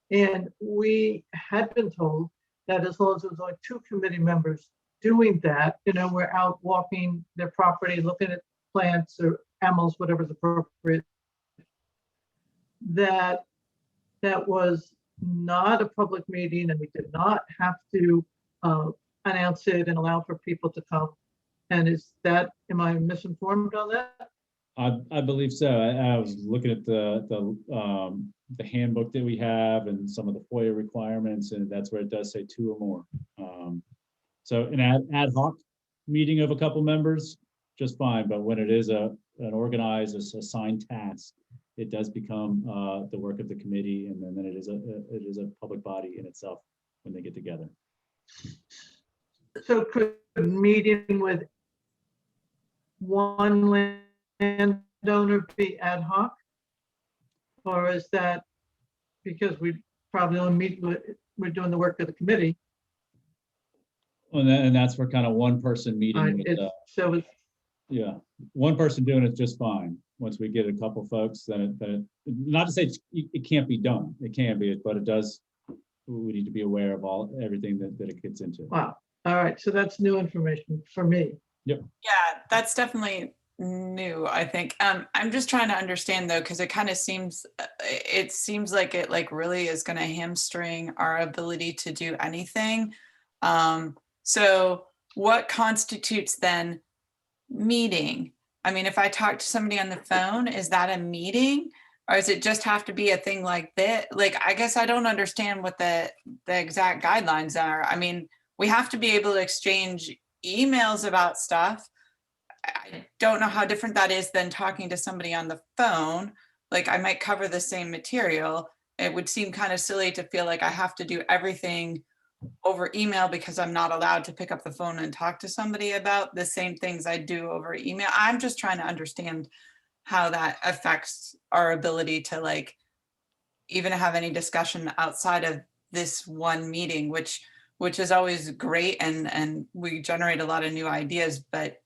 And we had been told that as long as there's only 2 committee members doing that, we're out walking their property, looking at plants or animals, whatever's appropriate, that was not a public meeting and we did not have to announce it and allow for people to come. And am I misinformed on that? I believe so. I was looking at the handbook that we have and some of the FOIA requirements, and that's where it does say 2 or more. So an ad hoc meeting of a couple members, just fine. But when it is an organized, assigned task, it does become the work of the committee, and then it is a public body in itself when they get together. So could a meeting with one landowner be ad hoc? Or is that because we probably only meet we're doing the work of the committee? And that's where kind of one person meeting with, yeah, one person doing it just fine. Once we get a couple folks, then it not to say it can't be done. It can be, but it does. We need to be aware of everything that it gets into. Wow. All right. So that's new information for me. Yep. Yeah, that's definitely new, I think. I'm just trying to understand though, because it kind of seems like it really is going to hamstring our ability to do anything. So what constitutes then meeting? I mean, if I talk to somebody on the phone, is that a meeting? Or does it just have to be a thing like that? Like, I guess I don't understand what the exact guidelines are. I mean, we have to be able to exchange emails about stuff. I don't know how different that is than talking to somebody on the phone. Like, I might cover the same material. It would seem kind of silly to feel like I have to do everything over email because I'm not allowed to pick up the phone and talk to somebody about the same things I do over email. I'm just trying to understand how that affects our ability to even have any discussion outside of this one meeting, which is always great, and we generate a lot of new ideas, but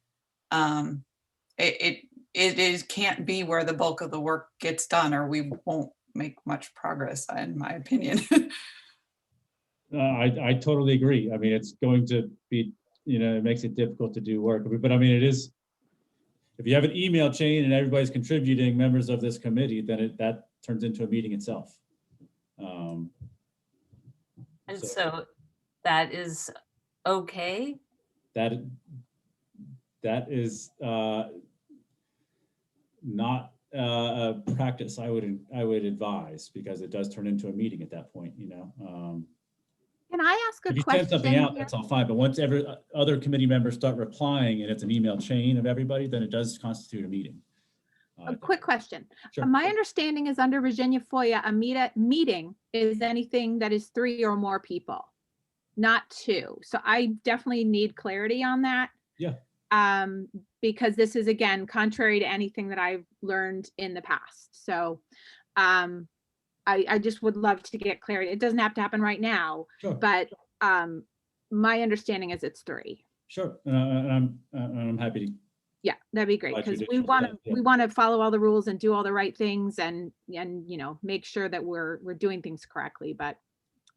it can't be where the bulk of the work gets done, or we won't make much progress, in my opinion. I totally agree. I mean, it's going to be, it makes it difficult to do work. But I mean, it is, if you have an email chain and everybody's contributing, members of this committee, then that turns into a meeting itself. And so that is okay? That is not a practice I would advise, because it does turn into a meeting at that point, Can I ask a If you question? send something out, here? that's all fine. But once other committee members start replying and it's an email chain of everybody, then it does constitute a meeting. A quick question. Sure. My understanding is under Virginia FOIA, a meeting is anything that is 3 or more people, not 2. So I definitely need clarity on that. Yeah. Because this is, again, contrary to anything that I've learned in the past. So I just would love to get clarity. It doesn't have to happen right now, Sure. but my understanding is it's 3. Sure. And I'm happy to. Yeah, that'd be great, because we want to follow all the rules and do all the right things and make sure that we're doing things correctly. But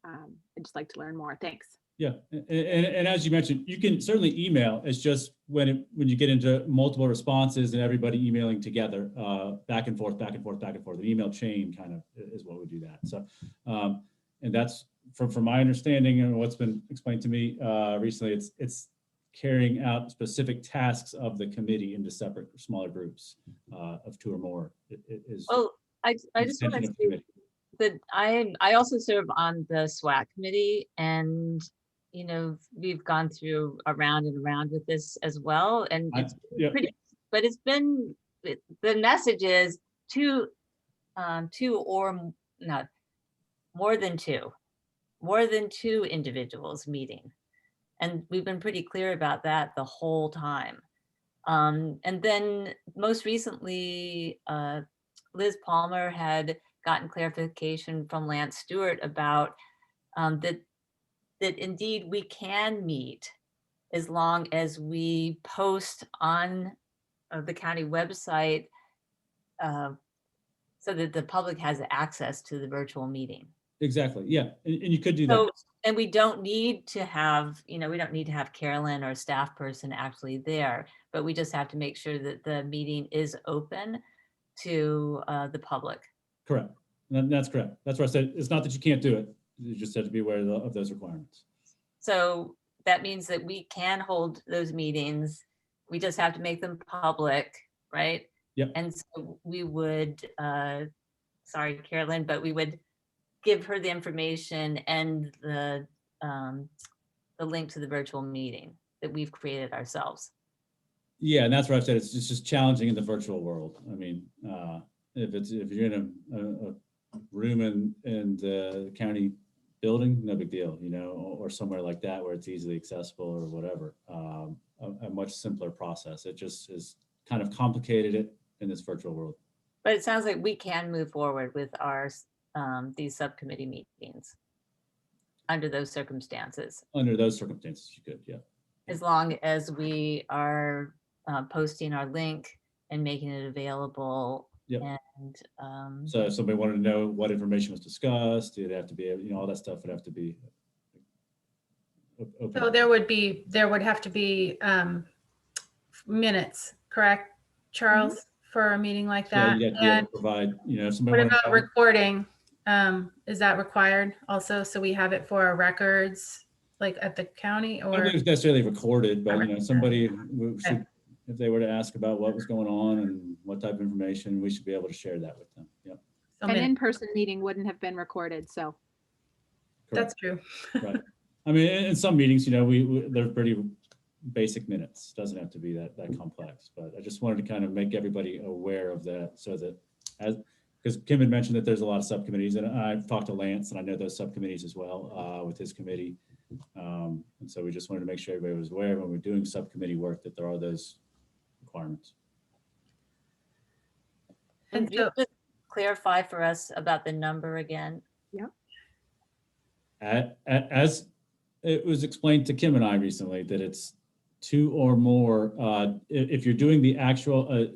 I'd just like to learn more. Thanks. Yeah, and as you mentioned, you can certainly email. It's just when you get into multiple responses and everybody emailing together, back and forth, an email chain kind of is what would do that. So, and that's from my understanding and what's been explained to me recently. It's carrying out specific tasks of the committee into separate, smaller groups of 2 or more. Well, I just want to say that I also serve on the SWAC committee, and we've gone through around and around with this as well, and it's pretty. But it's been, the message is 2 or not more than 2 individuals meeting. And we've been pretty clear about that the whole time. And then most recently, Liz Palmer had gotten clarification from Lance Stewart about that indeed we can meet as long as we post on the county website so that the public has access to the virtual meeting. Exactly. Yeah, and you could do that. And we don't need to have, we don't need to have Carolyn or a staff person actually there, but we just have to make sure that the meeting is open to the public. Correct. That's correct. That's why I said, it's not that you can't do it. You just have to be aware of those requirements. So that means that we can hold those meetings. We just have to make them public, right? Yep. And so we would, sorry, Carolyn, but we would give her the information and the link to the virtual meeting that we've created ourselves. Yeah, and that's where I said it's just challenging in the virtual world. I mean, if you're in a room in the county building, no big deal, or somewhere like that where it's easily accessible or whatever. A much simpler process. It just is kind of complicated it in this virtual world. But it sounds like we can move forward with our these subcommittee meetings under those circumstances. Under those circumstances, you could, yeah. As long as we are posting our link and making it available. Yep. And So if somebody wanted to know what information was discussed, it'd have to be, all that stuff would have to be open. So there would have to be minutes, correct, Charles, for a meeting like that? Yeah, you'd have to be able to provide, if somebody What wanted about to- recording? Is that required also? So we have it for our records, like at the county, I don't or? think it's necessarily recorded, but somebody should, if they were to ask about what was going on and what type of information, we should be able to share that with them. Yep. So An minutes. in-person meeting wouldn't have been recorded, so. That's true. Right. I mean, in some meetings, they're pretty basic minutes. Doesn't have to be that complex, but I just wanted to kind of make everybody aware of that so that because Kim had mentioned that there's a lot of subcommittees, and I've talked to Lance, and I know those subcommittees as well with his committee. And so we just wanted to make sure everybody was aware when we're doing subcommittee work that there are those requirements. and just clarify for us about the number again. As it was explained to Kim and I recently, that it's 2 or more. If you're doing the actual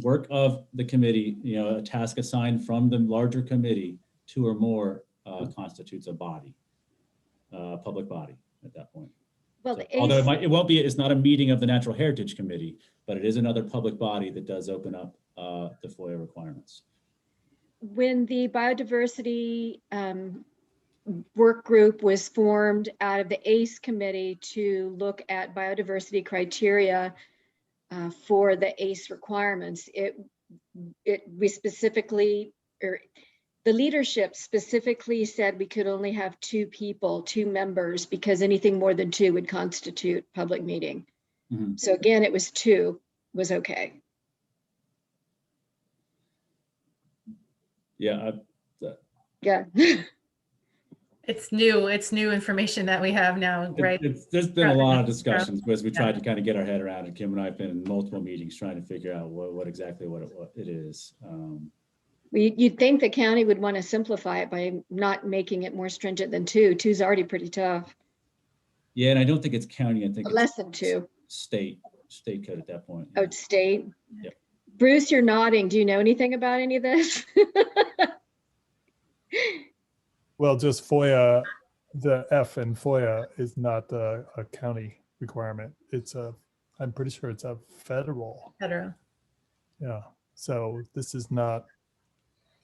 work of the committee, a task assigned from the larger committee, 2 or more constitutes a body, a public body at that point. Well, So, the although ACE, it's not a meeting of the Natural Heritage Committee, but it is another public body that does open up the FOIA requirements. when the biodiversity work group was formed out of the ACE committee to look at biodiversity criteria for the ACE requirements, we specifically, or the leadership specifically said we could only have 2 people, 2 members, because anything more than 2 would constitute public meeting. Mhm. So again, it was 2 was okay. Yeah, Yeah. It's new information that we have now, right? there's been a lot of discussions as we tried to kind of get our head around it. Kim and I have been in multiple meetings trying to figure out what exactly it is. You'd think the county would want to simplify it by not making it more stringent than 2. 2's already pretty tough. Yeah, and I don't think it's county. I think it's Less than 2. state code at that point. Oh, it's state. Yep. Bruce, you're nodding. Do you know anything about any of this? Well, just FOIA, the F in FOIA is not a county requirement. I'm pretty sure it's a federal. Federal. Yeah. So this is not,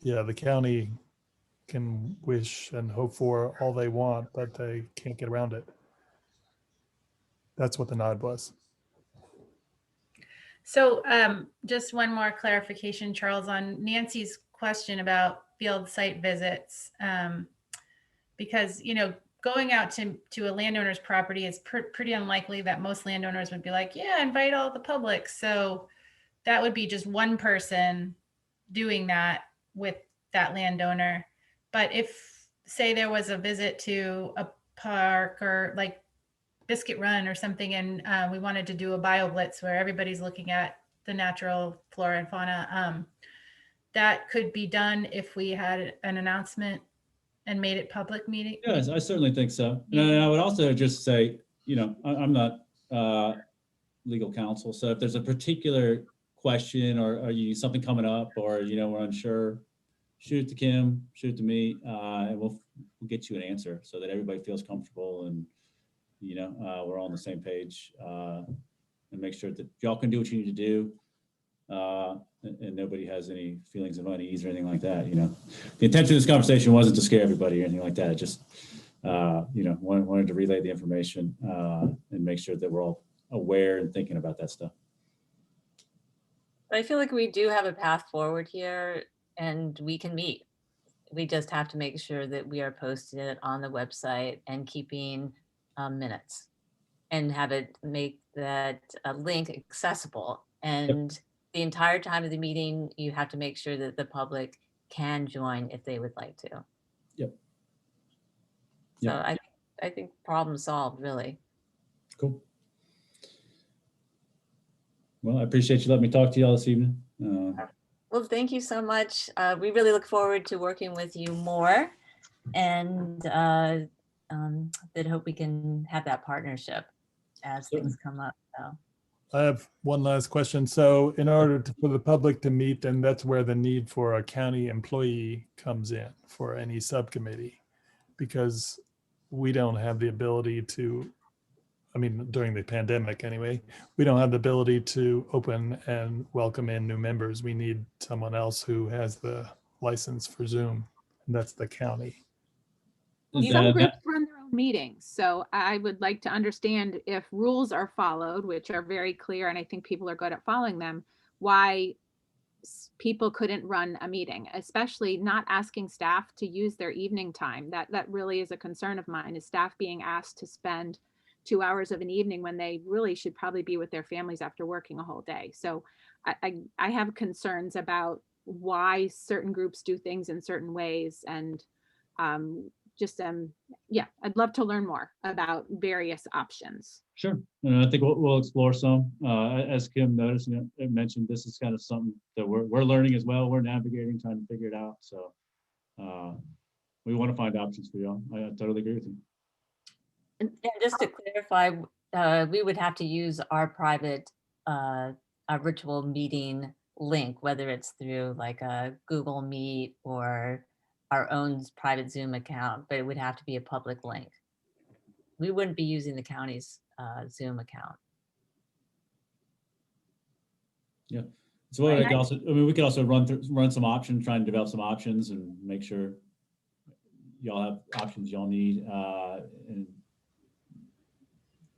the county can wish and hope for all they want, but they can't get around it. That's what the nod was. So just one more clarification, Charles, on Nancy's question about field site visits. Because, going out to a landowner's property is pretty unlikely that most landowners would be like, yeah, invite all the public. So that would be just one person doing that with that landowner. But if, say, there was a visit to a park or like Biscuit Run or something, and we wanted to do a bio blitz where everybody's looking at the natural flora and fauna, that could be done if we had an announcement and made it public meeting. Yes, I certainly think so. And I would also just say, I'm not legal counsel. So if there's a particular question or something coming up or, we're unsure, shoot it to Kim, shoot it to me, and we'll get you an answer so that everybody feels comfortable and, you know, we're all on the same page, and make sure that y'all can do what you need to do. And nobody has any feelings of unease or anything like that. You know, the intention of this conversation wasn't to scare everybody or anything like that. It just, you know, wanted to relay the information and make sure that we're all aware and thinking about that stuff. I feel like we do have a path forward here and we can meet. We just have to make sure that we are posting it on the website and keeping minutes and have it make that link accessible. And the entire time of the meeting, you have to make sure that the public can join if they would like to. Yep. So I think problem solved, really. Cool. Well, I appreciate you letting me talk to y'all this evening. Well, thank you so much. We really look forward to working with you more, and that hope we can have that partnership as things come up. So. I have one last question. So in order for the public to meet, and that's where the need for a county employee comes in for any subcommittee, because we don't have the ability to, I mean, during the pandemic anyway, we don't have the ability to open and welcome in new members. We need someone else who has the license for Zoom, and that's the county. Some groups run their own meetings, so I would like to understand if rules are followed, which are very clear, and I think people are good at following them, why people couldn't run a meeting, especially not asking staff to use their evening time. That really is a concern of mine, is staff being asked to spend 2 hours of an evening when they really should probably be with their families after working a whole day. So I have concerns about why certain groups do things in certain ways, and yeah, I'd love to learn more about various options. Sure. And I think we'll explore some. As Kim noticed, you know, mentioned, this is kind of something that we're learning as well. We're navigating, trying to figure it out. So we want to find options for y'all. I totally agree with you. And just to clarify, we would have to use our private virtual meeting link, whether it's through like a Google Meet or our own private Zoom account, but it would have to be a public link. We wouldn't be using the county's Zoom account. Yeah. So what I could also, I mean, we could also run some options, try and develop some options and make sure y'all have options y'all need and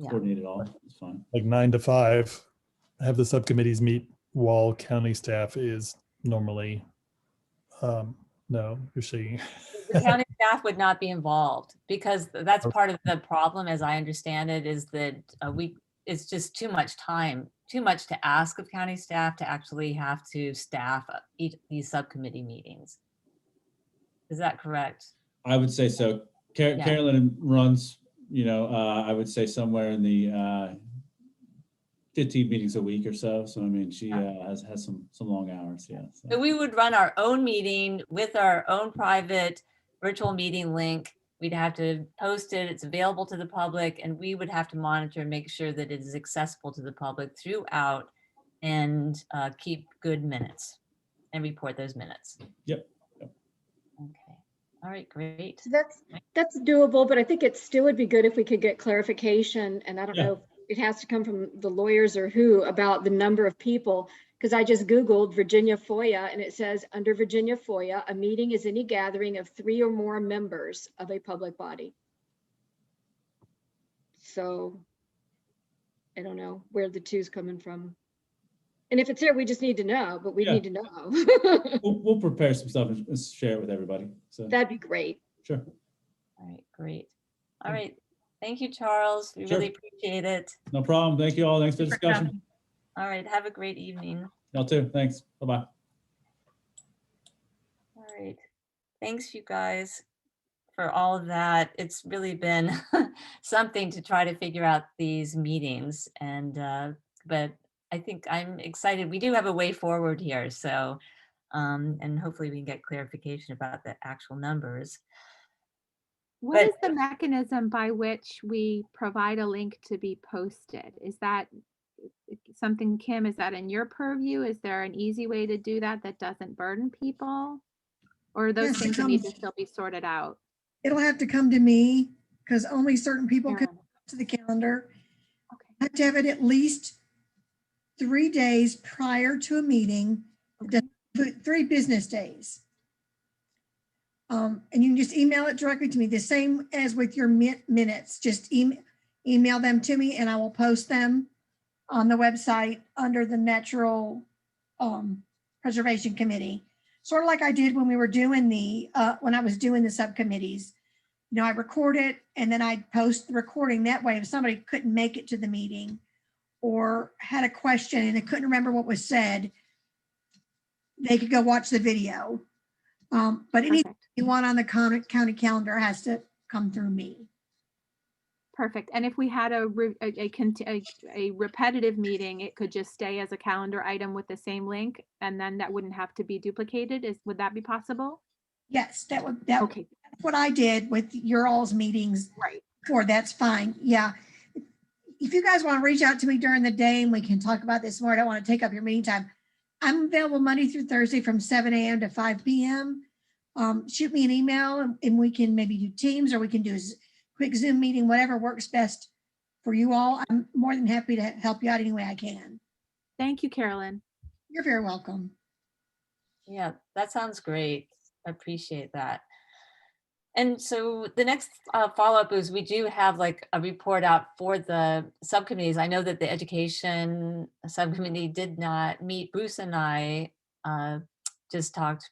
coordinate it all. It's fine. Like 9 to 5, have the subcommittees meet while county staff is normally, no, you're saying. The county staff would not be involved because that's part of the problem, as I understand it, is that it's just too much time, too much to ask of county staff to actually have to staff these subcommittee meetings. Is that correct? I would say so. Carolyn runs, you know, I would say somewhere in the 15 meetings a week or so. So I mean, she has some long hours. Yeah. So we would run our own meeting with our own private virtual meeting link. We'd have to post it. It's available to the public, and we would have to monitor and make sure that it is accessible to the public throughout, and keep good minutes and report those minutes. Yep. Okay. All right. Great. So that's doable, but I think it still would be good if we could get clarification. And I don't know if it has to come from the lawyers or who about the number of people, because I just Googled Virginia FOIA and it says under Virginia FOIA, a meeting is any gathering of 3 or more members of a public body. So I don't know where the 2's coming from. And if it's there, we just need to know, but we need to know. We'll prepare some stuff and share it with everybody. So that'd be great. Sure. All right, great. All right. Thank you, Charles. We really appreciate it. No problem. Thank you all. Thanks for the discussion. All right. Have a great evening. Y'all too. Thanks. Bye-bye. All right. Thanks, you guys, for all of that. It's really been something to try to figure out these meetings. And, but I think I'm excited. We do have a way forward here. So, and hopefully we can get clarification about the actual numbers. What is the mechanism by which we provide a link to be posted? Is that something, Kim, is that in your purview? Is there an easy way to do that that doesn't burden people? Or are those Yes, it things that need to comes- still be sorted out? It'll have to come to me because only certain people can Karen. to the calendar. Okay. I have to have it at least 3 days prior to a meeting, Okay. 3 business days. And you can just email it directly to me, the same as with your minutes. Just email them to me and I will post them on the website under the Natural Preservation Committee. Sort of like I did when we were doing when I was doing the subcommittees. You know, I record it and then I post the recording. That way, if somebody couldn't make it to the meeting or had a question and they couldn't remember what was said, they could go watch the video. But anything Perfect. you want on the county calendar has to come through me. Perfect. And if we had a repetitive meeting, it could just stay as a calendar item with the same link, and then that wouldn't have to be duplicated. Would that be possible? Yes, that's Okay, what I did with your all's meetings right. before. That's fine. Yeah. If you guys want to reach out to me during the day and we can talk about this more, I don't want to take up your meeting time. I'm available Monday through Thursday from 7 a.m. to 5 p.m. Shoot me an email and we can maybe do Teams or we can do a quick Zoom meeting, whatever works best for you all. I'm more than happy to help you out any way I can. Thank you, Carolyn. You're very welcome. Yeah, that sounds great. I appreciate that. And so the next follow-up is we do have like a report out for the subcommittees. I know that the education subcommittee did not meet. Bruce and I just talked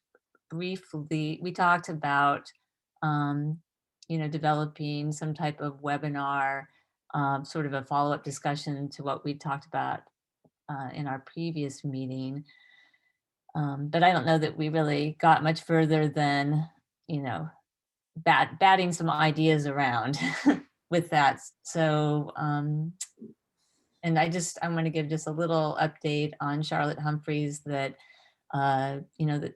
briefly. We talked about, developing some type of webinar, sort of a follow-up discussion to what we talked about in our previous meeting. But I don't know that we really got much further than, batting some ideas around with that. So, and I want to give just a little update on Charlotte Humphreys that, that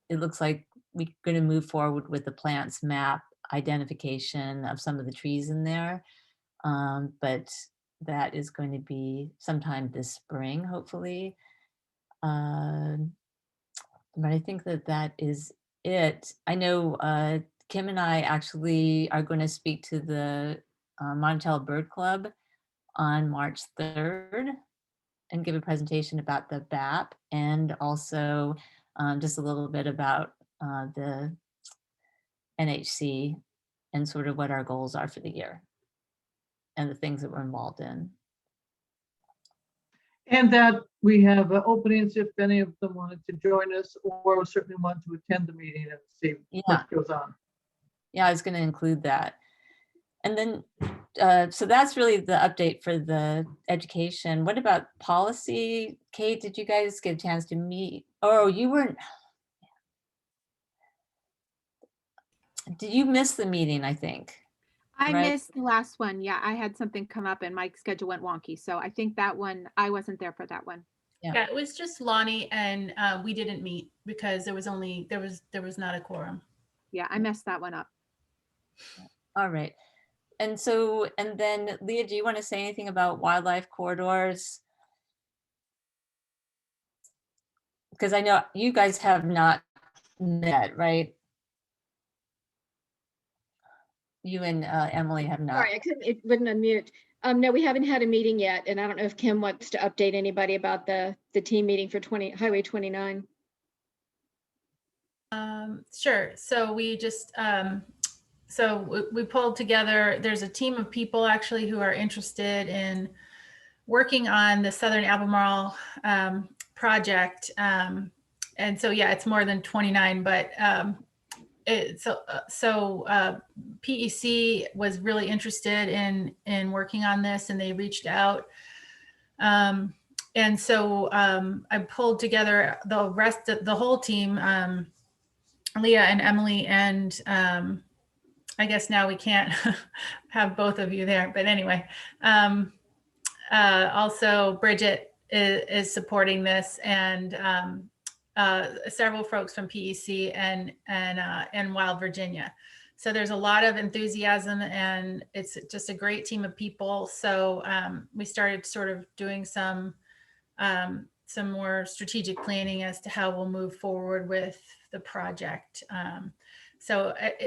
it looks like we're going to move forward with the plants map identification of some of the trees in there. But that is going to be sometime this spring, hopefully. But I think that is it. I know Kim and I actually are going to speak to the Monticello Bird Club on March 3rd and give a presentation about the BAP and also just a little bit about the NHC and sort of what our goals are for the year and the things that we're involved in. And that we have openings if any of them wanted to join us or certainly want to attend the meeting and see what goes on. Yeah, I was going to include that. And then, so that's really the update for the education. What about policy? Kate, did you guys get a chance to meet? Oh, you weren't. Did you miss the meeting, I think? I Right. missed the last one. Yeah, I had something come up and my schedule went wonky. So I think that one, I wasn't there for that one. Yeah, it was just Lonnie and we didn't meet because there was not a quorum. Yeah, I messed that one up. All right. And so, and then Leah, do you want to say anything about wildlife corridors? Because I know you guys have not met, right? You and Emily have not. Sorry, it wouldn't unmute. No, we haven't had a meeting yet, and I don't know if Kim wants to update anybody about the team meeting for Highway 29. Sure. So we just, we pulled together, there's a team of people actually who are interested in working on the Southern Albemarle project. And so, yeah, it's more than 29, but PEC was really interested in working on this and they reached out. And so I pulled together the whole team, Leah and Emily, and I guess now we can't have both of you there, but anyway, also Bridget is supporting this, and several folks from PEC and Wild Virginia. So there's a lot of enthusiasm and it's just a great team of people. So we started sort of doing some some more strategic planning as to how we'll move forward with the project.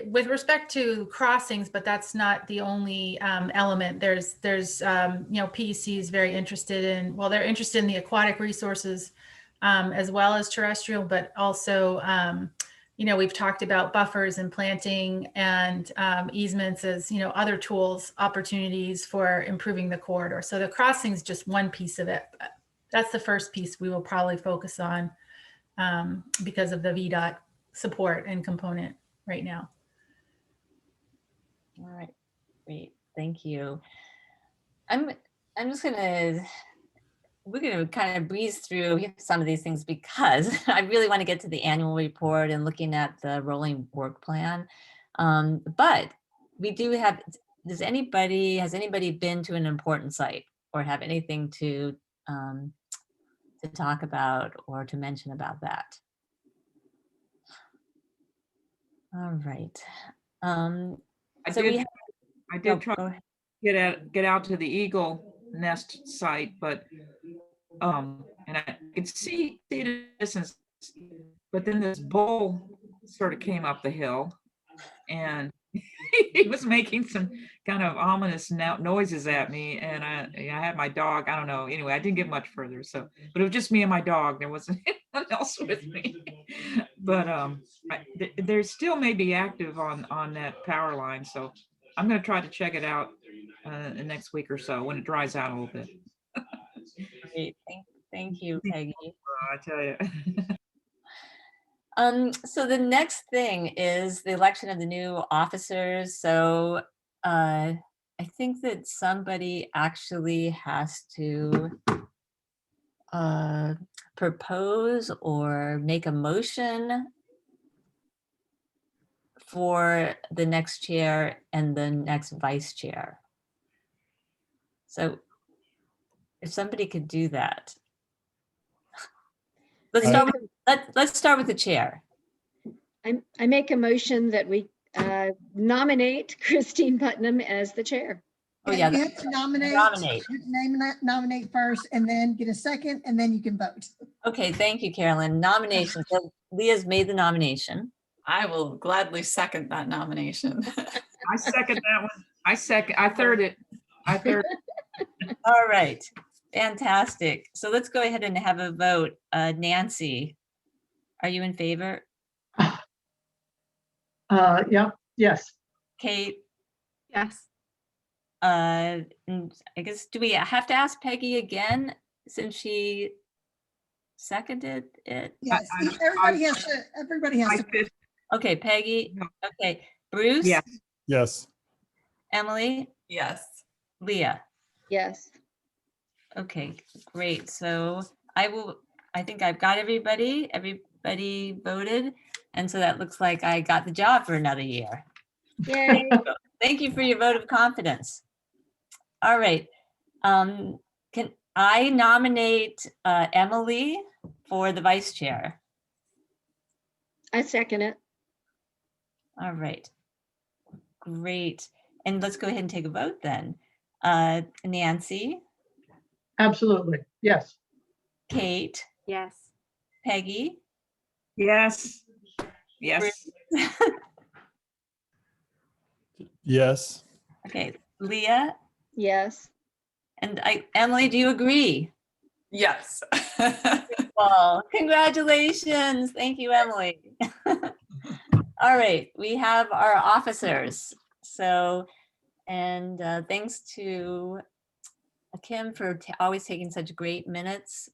With respect to crossings, but that's not the only element. There's PEC is very interested in, well, they're interested in the aquatic resources as well as terrestrial, but also, we've talked about buffers and planting and easements as, other tools, opportunities for improving the corridor. So the crossing is just one piece of it. That's the first piece we will probably focus on because of the VDOT support and component right now. All right, great, thank you. I'm just we're gonna kind of breeze through some of these things because I really want to get to the annual report and looking at the rolling work plan. But we do have, has anybody been to an important site or have anything to talk about or to mention about that? All right. I So did try go to ahead. get out to the Eagle Nest site, but and I could see it in the distance, but then this bull sort of came up the hill and he was making some kind of ominous noises at me, and I had my dog. I don't know. Anyway, I didn't get much further. So, but it was just me and my dog. There wasn't anyone else with me. But there still may be active on that power line. So I'm going to try to check it out the next week or so when it dries out a little bit. Great. Thank you, Peggy. I tell you. So the next thing is the election of the new officers. So I think that somebody actually has to propose or make a motion for the next chair and the next vice chair. So if somebody could do that. Let's start with the chair. I make a motion that we nominate Christine Putnam as the chair. Oh yeah, You have to nominate. Nominate first and then get a second and then you can vote. Okay, thank you, Carolyn. Nomination. So Leah's made the nomination. I will gladly second that nomination. I second that one. I third it. All right, fantastic. So let's go ahead and have a vote. Nancy, are you in favor? Yeah, yes. Kate? Yes. And I guess, do we have to ask Peggy again since she seconded it? Yes, everybody has to. Okay, Peggy. Okay, Bruce? Yeah. Yes. Emily? Yes. Leah? Yes. Okay, great. So I think I've got everybody. Everybody voted. And so that looks like I got the job for another year. Yay. Thank you for your vote of confidence. All right. Can I nominate Emily for the vice chair? I second it. All right. Great. And let's go ahead and take a vote then. Nancy? Absolutely, yes. Kate? Yes. Peggy? Yes. Yes. Yes. Okay, Leah? Yes. And Emily, do you agree? Yes. Well, congratulations. Thank you, Emily. All right, we have our officers. So, and thanks to Kim for always taking such great minutes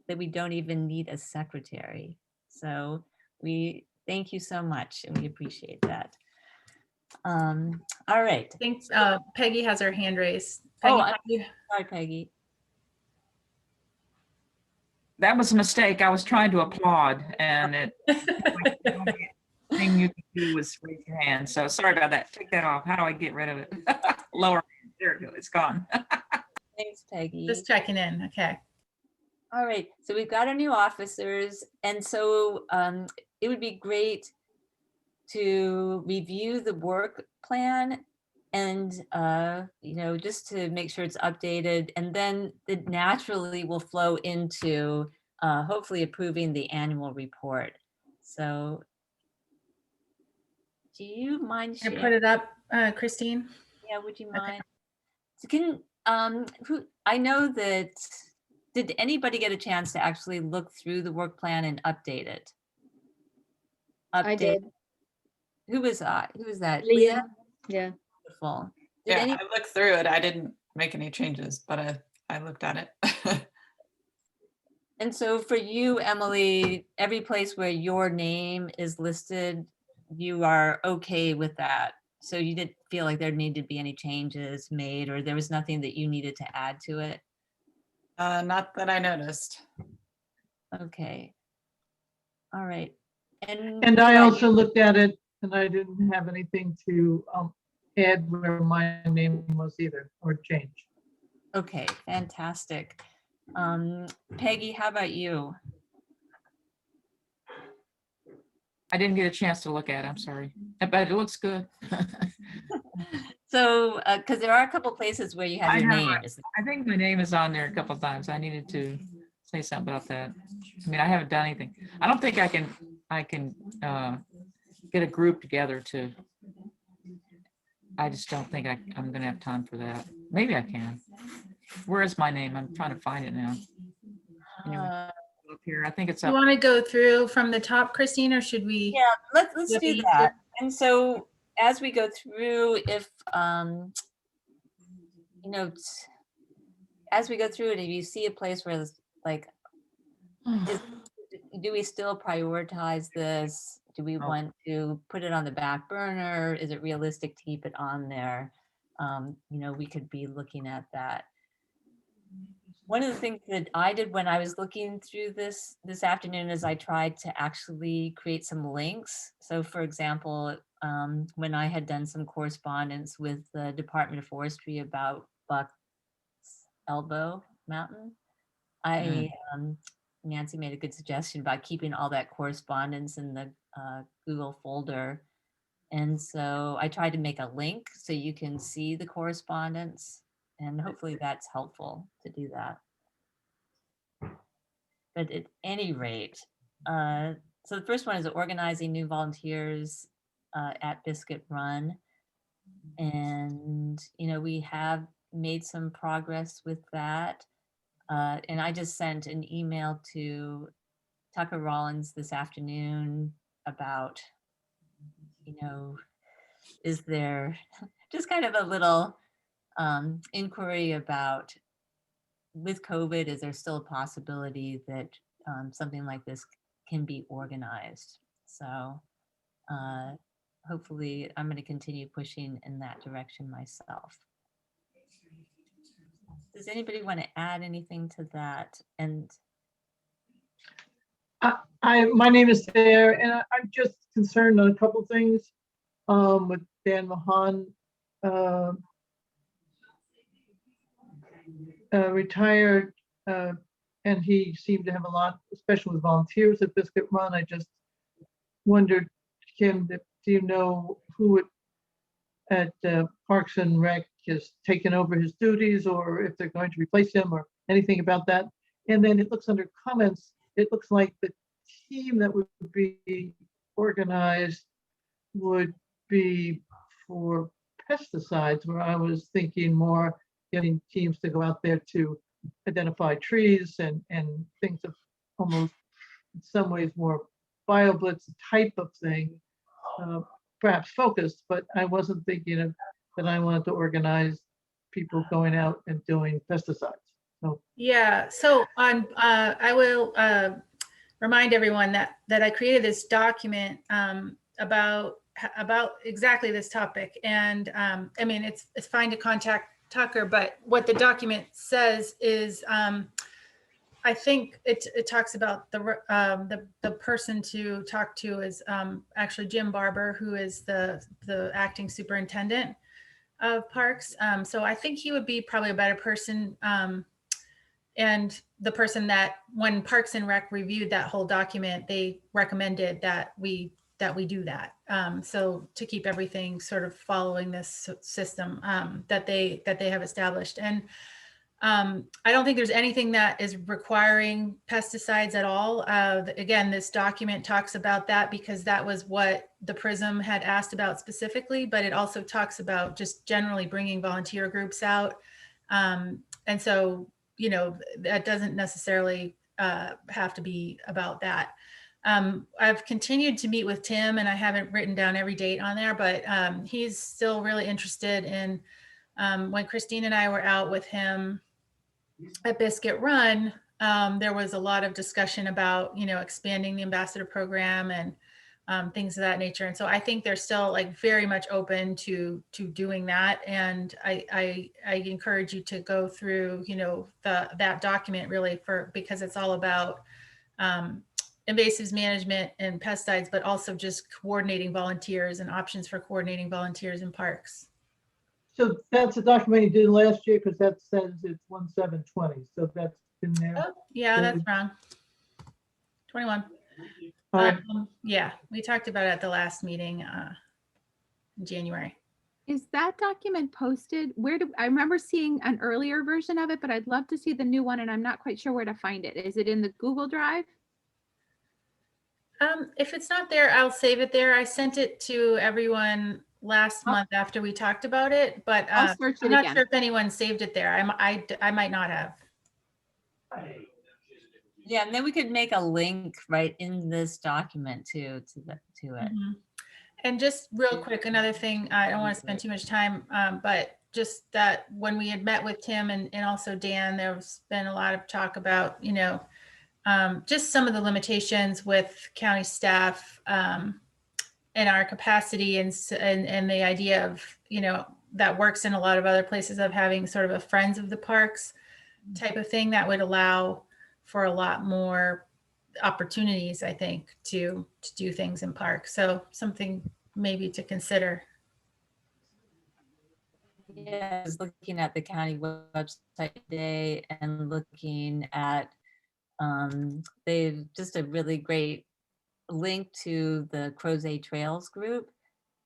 that we don't even need a secretary. So we thank you so much and we appreciate that. All right. I think Peggy has her hand raised. Oh, Peggy, sorry, Peggy. That was a mistake. I was trying to applaud, and the only thing you can do was raise your hand. So sorry about that. Take that off. How do I get rid of it? Lower. There it goes. It's gone. Thanks, Peggy. just checking in. Okay. All right, so we've got our new officers, and so it would be great to review the work plan And, just to make sure it's updated, and then it naturally will flow into hopefully approving the annual report. So do you mind I sharing? put it up, Christine. Yeah, would you Okay. mind? So I know that, did anybody get a chance to actually look through the work plan and update it? I did. Who was that? Leah? Yeah. Beautiful. Did Yeah, any, I looked through it. I didn't make any changes, but I looked at it. and so for you, Emily, every place where your name is listed, you are okay with that? So you didn't feel like there needed to be any changes made, or there was nothing that you needed to add to it? Not that I noticed. Okay. All right. And And what I about also looked at it and I didn't have anything to add where my name was either or change. Okay, fantastic. Peggy, how about you? I didn't get a chance to look at it, I'm sorry, but it looks good. So, because there are a couple places where you have I your have name. I think my name is on there a couple of times. I needed to say something about that. I mean, I haven't done anything. I don't think I can get a group together to, I just don't think I'm gonna have time for that. Maybe I can. Where is my name? I'm trying to find it now. Anyway, up here, I think it's You up. want to go through from the top, Christine, or should we? Yeah, let's do Debbie, that. And so as we go through, if as we go through it, if you see a place where it's like, do we still prioritize this? Do we want to put it on the back burner? Is it realistic to keep it on there? We could be looking at that. One of the things that I did when I was looking through this afternoon is I tried to actually create some links. So for example, when I had done some correspondence with the Department of Forestry about Buck's Elbow Mountain, Nancy made a good suggestion about keeping all that correspondence in the Google folder. And so I tried to make a link so you can see the correspondence, and hopefully that's helpful to do that. But at any rate, so the first one is organizing new volunteers at Biscuit Run. And, we have made some progress with that. And I just sent an email to Tucker Rollins this afternoon about, is there just kind of a little inquiry about, with COVID, is there still a possibility that something like this can be organized? So hopefully I'm going to continue pushing in that direction myself. Does anybody want to add anything to that? And my name is there, and I'm just concerned on a couple of things with Dan Mahan. Retired, and he seemed to have a lot, especially with volunteers at Biscuit Run. I just wondered, Kim, do you know who at Parks and Rec has taken over his duties, or if they're going to replace him, or anything about that? And then it looks under comments, it looks like the team that would be organized would be for pesticides, where I was thinking more getting teams to go out there to identify trees and things of almost in some ways more BioBlitz type of thing, perhaps focused, but I wasn't thinking of that I wanted to organize people going out and doing pesticides. So Yeah, so I will remind everyone that I created this document about exactly this topic. And I mean, it's fine to contact Tucker, but what the document says is, I think it talks about the person to talk to is actually Jim Barber, who is the acting superintendent of parks. So I think he would be probably a better person. And the person that when Parks and Rec reviewed that whole document, they recommended that that we do that. So to keep everything sort of following this system that they have established. And I don't think there's anything that is requiring pesticides at all. Again, this document talks about that because that was what the PRISM had asked about specifically, but it also talks about just generally bringing volunteer groups out. And so, you know, that doesn't necessarily have to be about that. I've continued to meet with Tim, and I haven't written down every date on there, but he's still really interested in when Christine and I were out with him at Biscuit Run, there was a lot of discussion about, you know, expanding the ambassador program and things of that nature. And so I think they're still like very much open to doing that. And I encourage you to go through, you know, that document really because it's all about invasives management and pesticides, but also just coordinating volunteers and options for coordinating volunteers in parks. So that's a document you did last year, because that says it's 1720, so that's in there. Oh, yeah, that's wrong. 21. All right. Yeah, we talked about it at the last meeting in January. Is that document posted? I remember seeing an earlier version of it, but I'd love to see the new one, and I'm not quite sure where to find it. Is it in the Google Drive? If it's not there, I'll save it there. I sent it to everyone last month after we talked about it, but I'll search it I'm not again. sure if anyone saved it there. I might not have. Yeah, and then we could make a link right in this document to it. Mhm. And just real quick, another thing, I don't want to spend too much time, but just that when we had met with Tim and also Dan, there's been a lot of talk about, you know, just some of the limitations with county staff and our capacity and the idea of, you know, that works in a lot of other places of having sort of a friends of the parks type of thing that would allow for a lot more opportunities, I think, to do things in parks. So something maybe to consider. Yeah, I was looking at the county website today and looking at, they've just a really great link to the Crozet Trails group.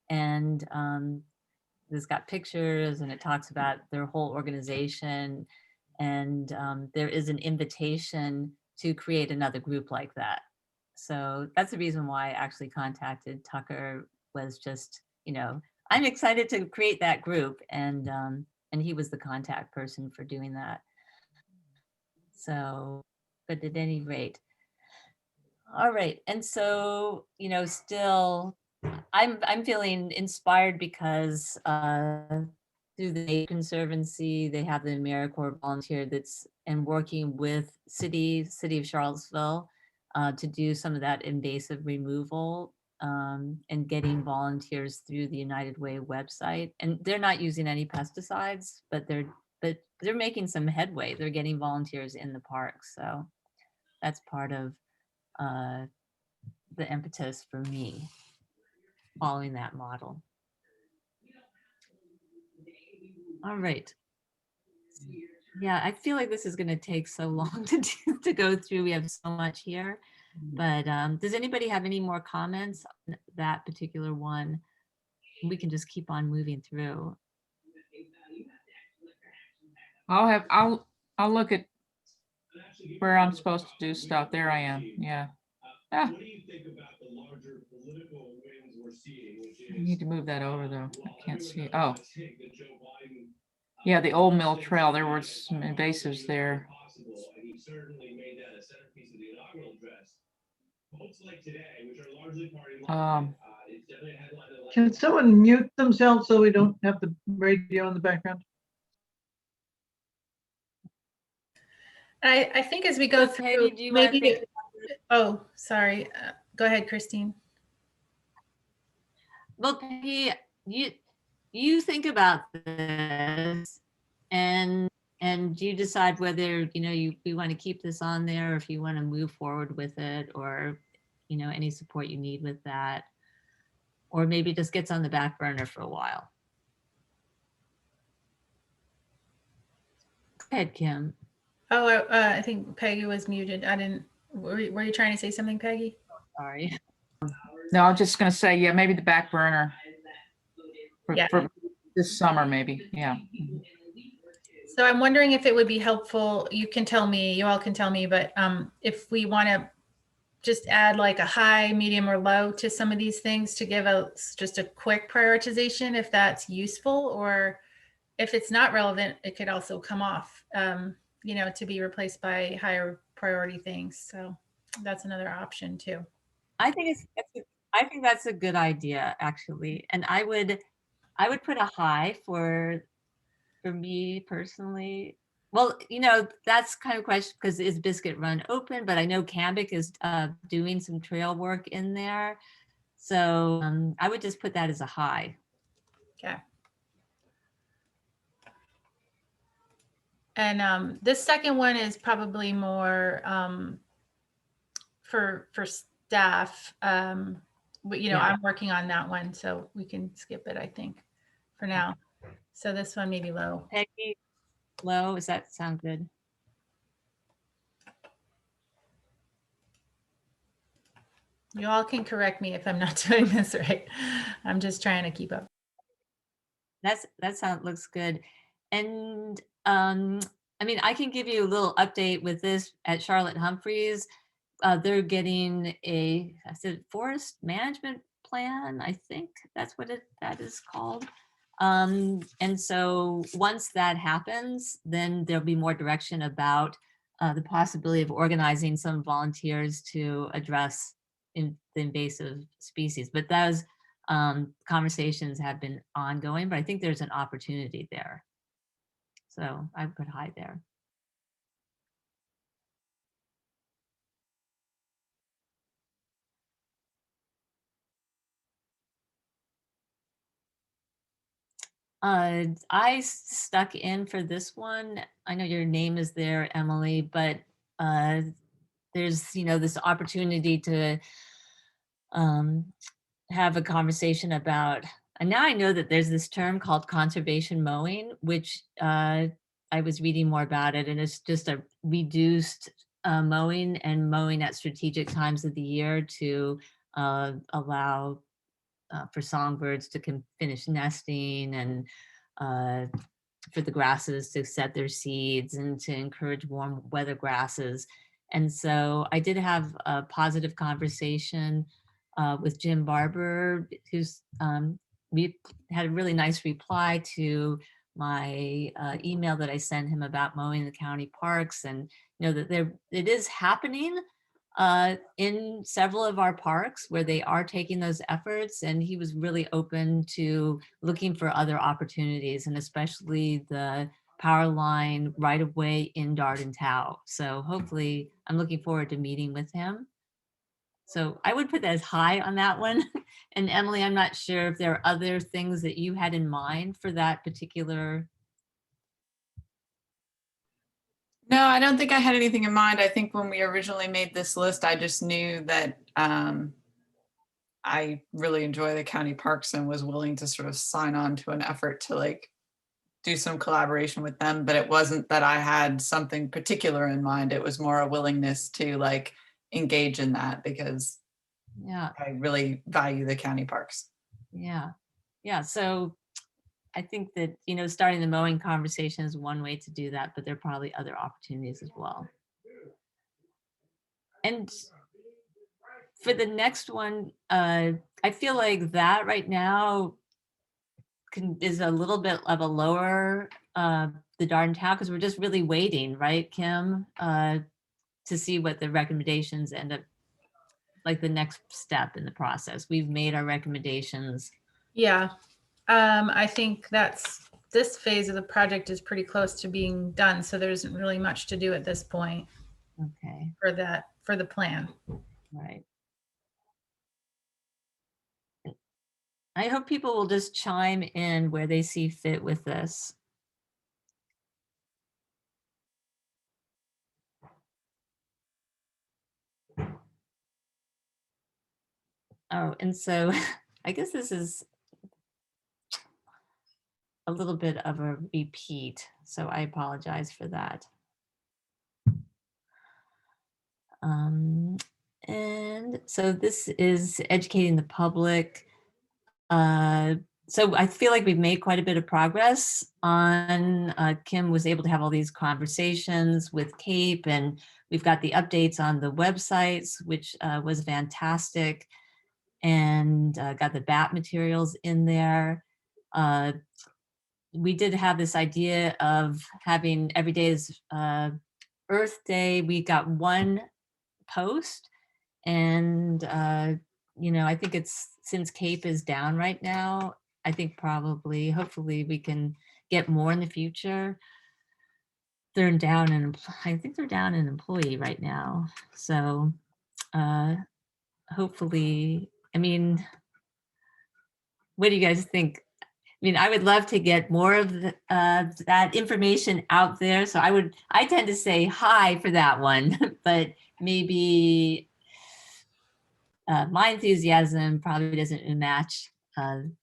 And it's got pictures and it talks about their whole organization. And there is an invitation to create another group like that. So that's the reason why I actually contacted Tucker, was just, you know, I'm excited to create that group, and he was the contact person for doing that. So, but at any rate, all right. And so, you know, still, I'm feeling inspired because through the Nature Conservancy, they have the AmeriCorps volunteer that's and working with city of Charlottesville to do some of that invasive removal and getting volunteers through the United Way website. And they're not using any pesticides, but they're making some headway. They're getting volunteers in the parks. So that's part of the impetus for me following that model. All right. Yeah, I feel like this is going to take so long to go through. We have so much here, but does anybody have any more comments on that particular one? We can just keep on moving through. I'll look at where I'm supposed to do stuff. There I am. Yeah. Ah. I need to move that over though. I can't see. Oh. Yeah, the Old Mill Trail. There were some invasives there. Can someone mute themselves so we don't have the radio in the background? I think as we go So, through, Peggy, do you want to maybe, oh, sorry. Go ahead, Christine. Well, Peggy, you think about this and you decide whether, you know, you want to keep this on there, or if you want to move forward with it, or, you know, any support you need with that, or maybe it just gets on the back burner for a while. Go ahead, Kim. Oh, I think Peggy was muted. I didn't, were you trying to say something, Peggy? Sorry. No, I'm just gonna say, yeah, maybe the back burner. Yeah. For this summer, maybe, yeah. So I'm wondering if it would be helpful, you can tell me, you all can tell me, but if we want to just add like a high, medium, or low to some of these things to give us just a quick prioritization, if that's useful, or if it's not relevant, it could also come off, you know, to be replaced by higher priority things. So that's another option too. I think I think that's a good idea, actually. And I would put a high for me personally. Well, you know, that's kind of a question because is Biscuit Run open? But I know Cambic is doing some trail work in there. So I would just put that as a high. Okay. And this second one is probably more for staff. But you know, Yeah. I'm working on that one, so we can skip it, I think, for now. So this one maybe low. Peggy, low, does that sound good? You all can correct me if I'm not doing this right. I'm just trying to keep up. That looks good. And I mean, I can give you a little update with this at Charlotte Humphreys. They're getting a forest management plan. I think that's what that is called. And so once that happens, then there'll be more direction about the possibility of organizing some volunteers to address the invasive species. But those conversations have been ongoing, but I think there's an opportunity there. So I put high there. I stuck in for this one. I know your name is there, Emily, but there's, you know, this opportunity to have a conversation about, and now I know that there's this term called conservation mowing, which I was reading more about it, and it's just a reduced mowing and mowing at strategic times of the year to allow for songbirds to finish nesting and for the grasses to set their seeds and to encourage warm weather grasses. And so I did have a positive conversation with Jim Barber, who's we had a really nice reply to my email that I sent him about mowing the county parks, and you know that it is happening in several of our parks where they are taking those efforts, and he was really open to looking for other opportunities, and especially the power line right of way in Darden Tow. So hopefully I'm looking forward to meeting with him. So I would put that as high on that one. And Emily, I'm not sure if there are other things that you had in mind for that particular. No, I don't think I had anything in mind. I think when we originally made this list, I just knew that I really enjoy the county parks and was willing to sort of sign on to an effort to like do some collaboration with them. But it wasn't that I had something particular in mind. It was more a willingness to like engage in that because Yeah, I really value the county parks. yeah, yeah. So I think that, you know, starting the mowing conversation is one way to do that, but there are probably other opportunities as well. And for the next one, I feel like that right now is a little bit of a lower, the Darden Town, because we're just really waiting, right, Kim, to see what the recommendations end up, like the next step in the process. We've made our recommendations. Yeah, I think this phase of the project is pretty close to being done, so there isn't really much to do at this point. Okay. For the plan. Right. I hope people will just chime in where they see fit with this. Oh, and so I guess this is a little bit of a repeat, so I apologize for that. And so this is educating the public. So I feel like we've made quite a bit of progress on, Kim was able to have all these conversations with CAPE, and we've got the updates on the websites, which was fantastic, and got the BAT materials in there. We did have this idea of having every day is Earth Day. We got one post, and you know, I think it's, since CAPE is down right now, I think probably, hopefully we can get more in the future. They're down in, I think they're down in employee right now. So hopefully, I mean, what do you guys think? I mean, I would love to get more of that information out there. So I tend to say hi for that one, but maybe my enthusiasm probably doesn't match the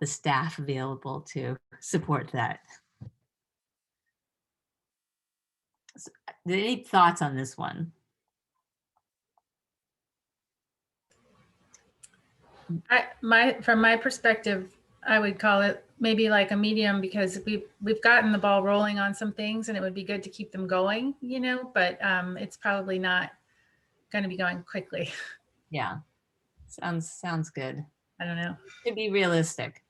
staff available to support that. So, any thoughts on this one? From my perspective, I would call it maybe like a medium, because we've gotten the ball rolling on some things, and it would be good to keep them going, you know, but it's probably not going to be going quickly. Yeah, sounds good. I don't know. To be realistic.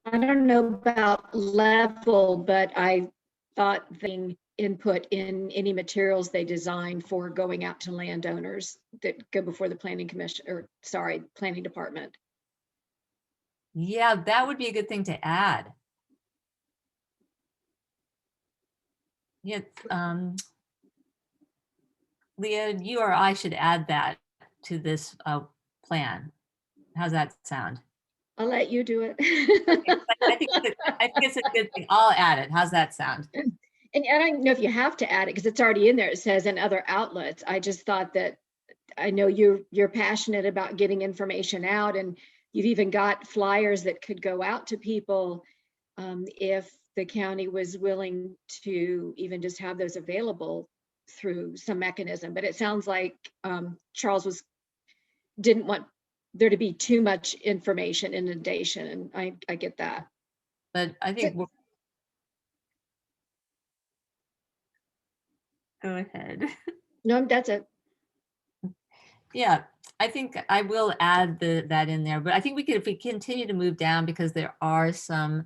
I don't know about level, but I thought the input in any materials they design for going out to landowners that go before the planning commission, or sorry, planning department. Yeah, that would be a good thing to add. Yeah, Leah, you or I should add that to this plan. How's that sound? I'll let you do it. I think it's a good thing. I'll add it. How's that sound? And I don't know if you have to add it because it's already in there. It says in other outlets. I just thought that, I know you're passionate about getting information out, and you've even got flyers that could go out to people if the county was willing to even just have those available through some mechanism. But it sounds like Charles didn't want there to be too much information inundation, and I get that. But I think go ahead. No, that's it. Yeah, I think I will add that in there, but I think we could, if we continue to move down, because there are some,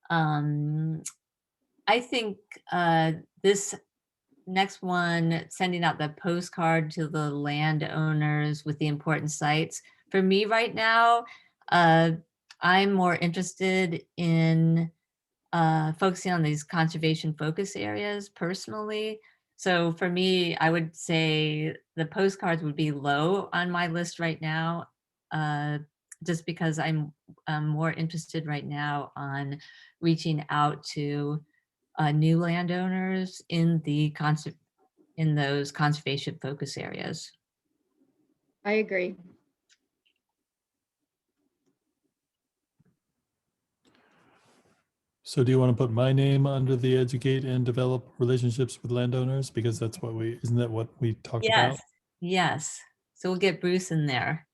I think this next one, sending out the postcard to the landowners with the important sites. For me right now, I'm more interested in focusing on these conservation focus areas personally. So for me, I would say the postcards would be low on my list right now, just because I'm more interested right now on reaching out to new landowners in those conservation focus areas. I agree. So do you want to put my name under the educate and develop relationships with landowners? Because that's what isn't that what we talked about? Yes. So we'll get Bruce in there.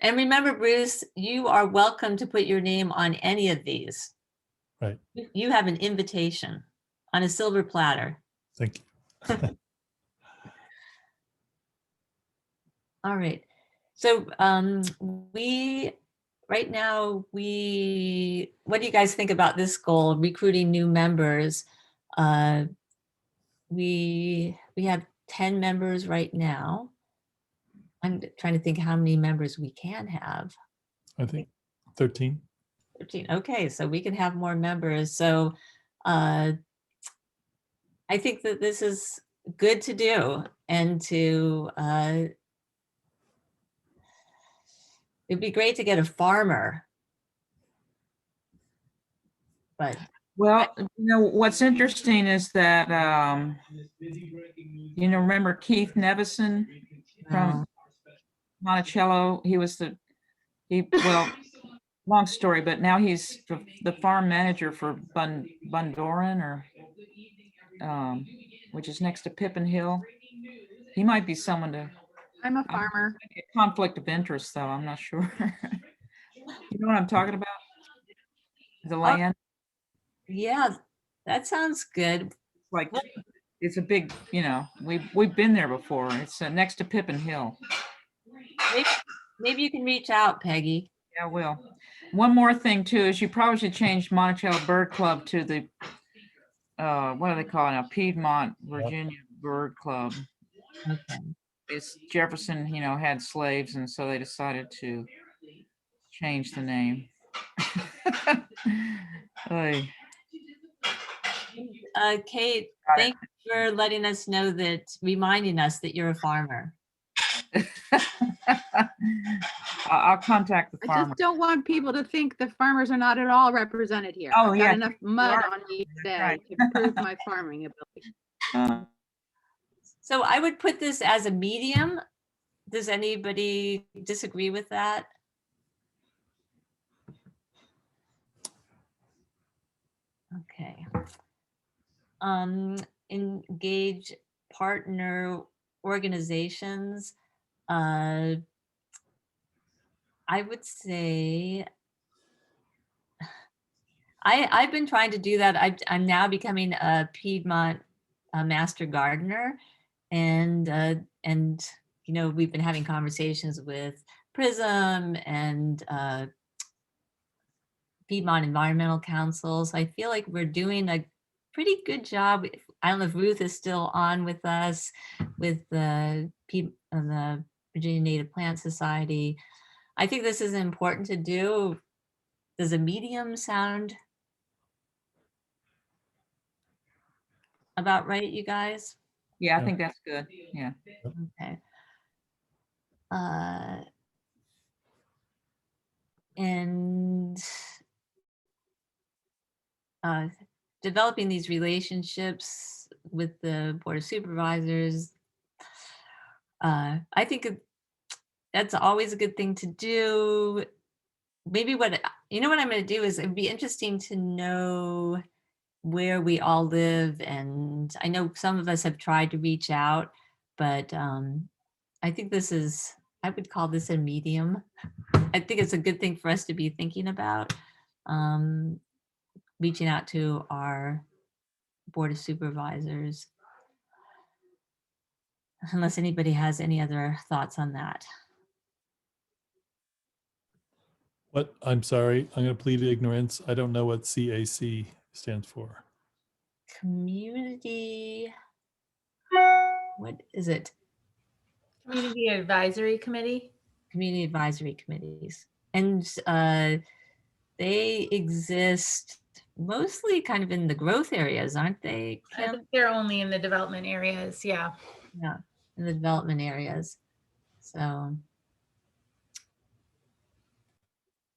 And remember, Bruce, you are welcome to put your name on any of these. Right. You have an invitation on a silver platter. Thank you. All right. So right now, what do you guys think about this goal, recruiting new members? We have 10 members right now. I'm trying to think how many members we can have. I think 13. 13. Okay, so we can have more members. So I think that this is good to do, and to it'd be great to get a farmer. But Well, you know, what's interesting is that, you know, remember Keith Nevison from Monticello? He was well, long story, but now he's the farm manager for Bundoran, or which is next to Pippin Hill. He might be someone to. I'm a farmer. Conflict of interest, though. I'm not sure. You know what I'm talking about? The land. Yeah, that sounds good. Like, it's a big, we've been there before. It's next to Pippin Hill. Maybe you can reach out, Peggy. Yeah, I will. One more thing too is you probably should change Monticello Bird Club to the what do they call it now? Piedmont Virginia Bird Club. Okay. It's Jefferson, had slaves, and so they decided to change the name. Oy. Kate, thank you for letting us know reminding us that you're a farmer. I'll contact the I farmer. just don't want people to think the farmers are not at all represented here. Oh, I've yeah, got enough mud are. on me today right. to prove my farming ability. So I would put this as a medium. Does anybody disagree with that? Okay. Engage partner organizations. I would say I've been trying to do that. I'm now becoming a Piedmont master gardener, and we've been having conversations with Prism and Piedmont Environmental Council. So I feel like we're doing a pretty good job. I don't know if Ruth is still on with us with the Virginia Native Plant Society. I think this is important to do. Does a medium sound about right, you guys? Yeah, I think that's good. Yeah. Okay. And developing these relationships with the Board of Supervisors. I think that's always a good thing to do. Maybe what I'm going to do is it'd be interesting to know where we all live. And I know some of us have tried to reach out, but I think I would call this a medium. I think it's a good thing for us to be thinking about, reaching out to our Board of Supervisors. Unless anybody has any other thoughts on that. What? I'm sorry. I'm going to plead ignorance. I don't know what CAC stands for. Community. What is it? Community Advisory Committee. Community Advisory Committees. And they exist mostly kind of in the growth areas, aren't they, Kim? I think they're only in the development areas. Yeah. Yeah, in the development areas. So,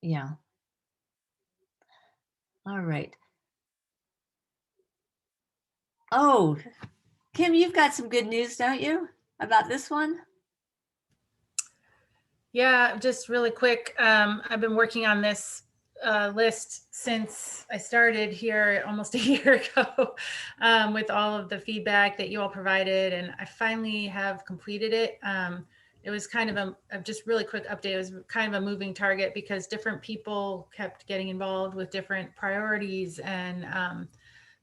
yeah. All right. Oh, Kim, you've got some good news, don't you, about this one? Yeah, just really quick. I've been working on this list since I started here almost a year ago with all of the feedback that you all provided, and I finally have completed it. It was kind of just really quick update. It was kind of a moving target because different people kept getting involved with different priorities. And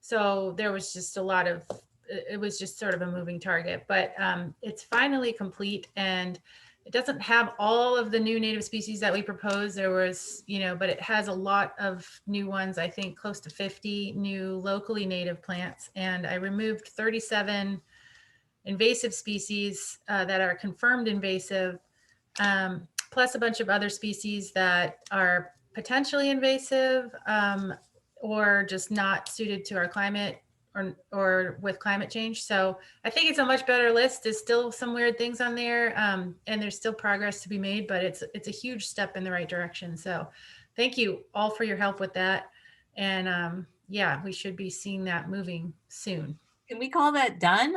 so there was just it was just sort of a moving target, but it's finally complete, and it doesn't have all of the new native species that we proposed. There was, but it has a lot of new ones, I think close to 50 new locally native plants. And I removed 37 invasive species that are confirmed invasive, plus a bunch of other species that are potentially invasive or just not suited to our climate or with climate change. So I think it's a much better list. There's still some weird things on there and there's still progress to be made, but it's a huge step in the right direction. So thank you all for your help with that. And yeah, we should be seeing that moving soon. Can we call that done?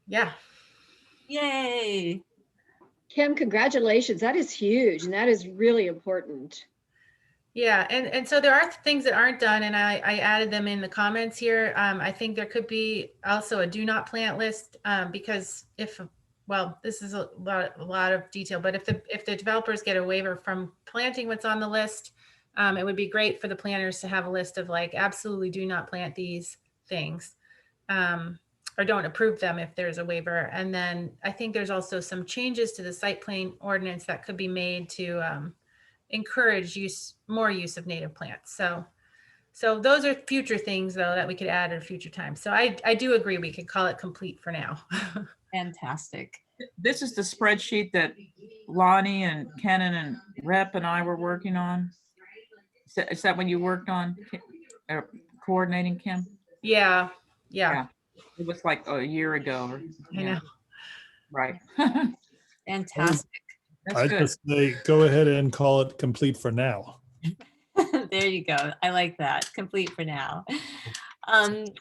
Yeah. Yay. Kim, congratulations. That is huge and that is really important. Yeah, and so there are things that aren't done, and I added them in the comments here. I think there could be also a do not plant list, because well, this is a lot of detail, but if the developers get a waiver from planting what's on the list, it would be great for the planners to have a list of like, absolutely do not plant these things, or don't approve them if there's a waiver. And then I think there's also some changes to the site plan ordinance that could be made to encourage more use of native plants. So those are future things though that we could add at a future time. So I do agree we could call it complete for now. Fantastic. This is the spreadsheet that Lonnie and Kenan and Rep and I were working on. Is that what you worked on, coordinating, Kim? Yeah. It was like a year ago. I know. Right. Fantastic. That's I good. just say, go ahead and call it complete for now. There you go. I like that. Complete for now. And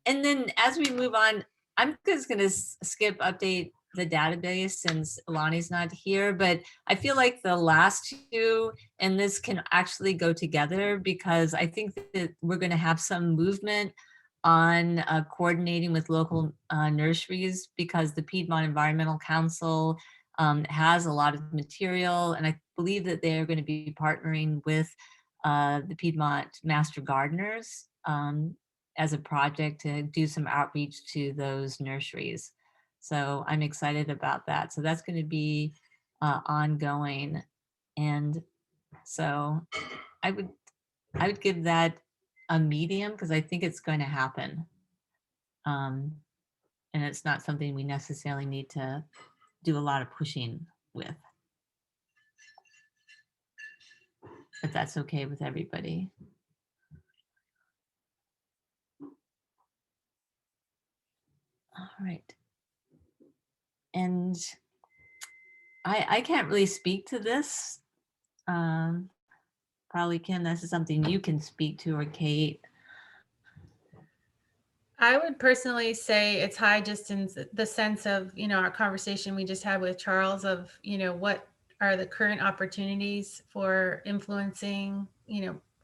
then as we move on, I'm just going to skip update the database since Lonnie's not here, but I feel like the last two and this can actually go together because I think that we're going to have some movement on coordinating with local nurseries because the Piedmont Environmental Council has a lot of material, and I believe that they're going to be partnering with the Piedmont Master Gardeners as a project to do some outreach to those nurseries. So I'm excited about that. So that's going to be ongoing. And so I would give that a medium because I think it's going to happen. And it's not something we necessarily need to do a lot of pushing with. If that's okay with everybody. All right. And I can't really speak to this. Probably Kim, this is something you can speak to, or Kate. I would personally say it's high just in the sense of, our conversation we just had with Charles of, what are the current opportunities for influencing,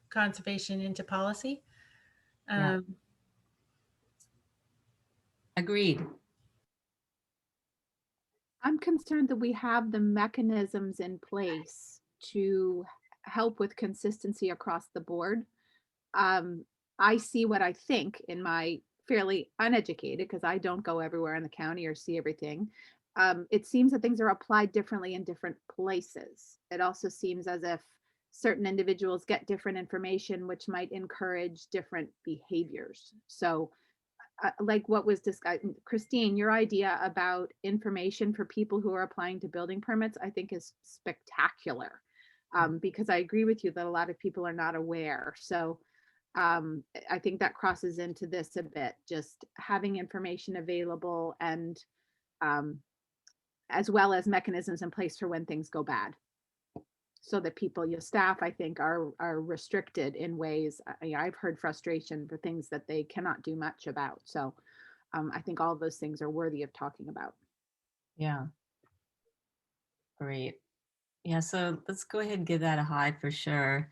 conservation into policy. Yeah. Agreed. I'm concerned that we have the mechanisms in place to help with consistency across the board. I see what I think in my fairly uneducated, because I don't go everywhere in the county or see everything. It seems that things are applied differently in different places. It also seems as if certain individuals get different information, which might encourage different behaviors. So like what was discussed, Christine, your idea about information for people who are applying to building permits, I think is spectacular. Because I agree with you that a lot of people are not aware. So I think that crosses into this a bit, just having information available and as well as mechanisms in place for when things go bad. So that people, your staff, I think, are restricted in ways. I've heard frustration for things that they cannot do much about. So I think all of those things are worthy of talking about. Yeah. Great. Yeah, so let's go ahead and give that a high for sure.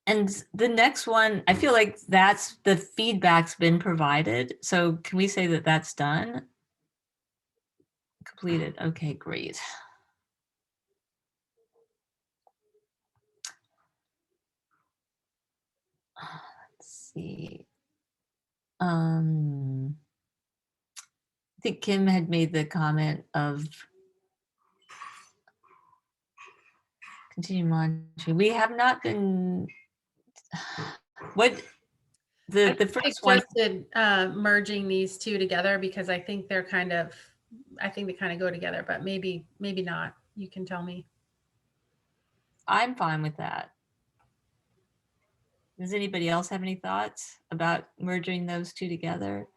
And the next one, I feel like that's the feedback's been provided. So can we say that that's done? Completed. Okay, great. Let's see. I think Kim had made the comment of continue monitoring. We have not been. What the first one? Merging these two together because I think they kind of go together, but maybe not. You can tell me. I'm fine with that. Does anybody else have any thoughts about merging those two together?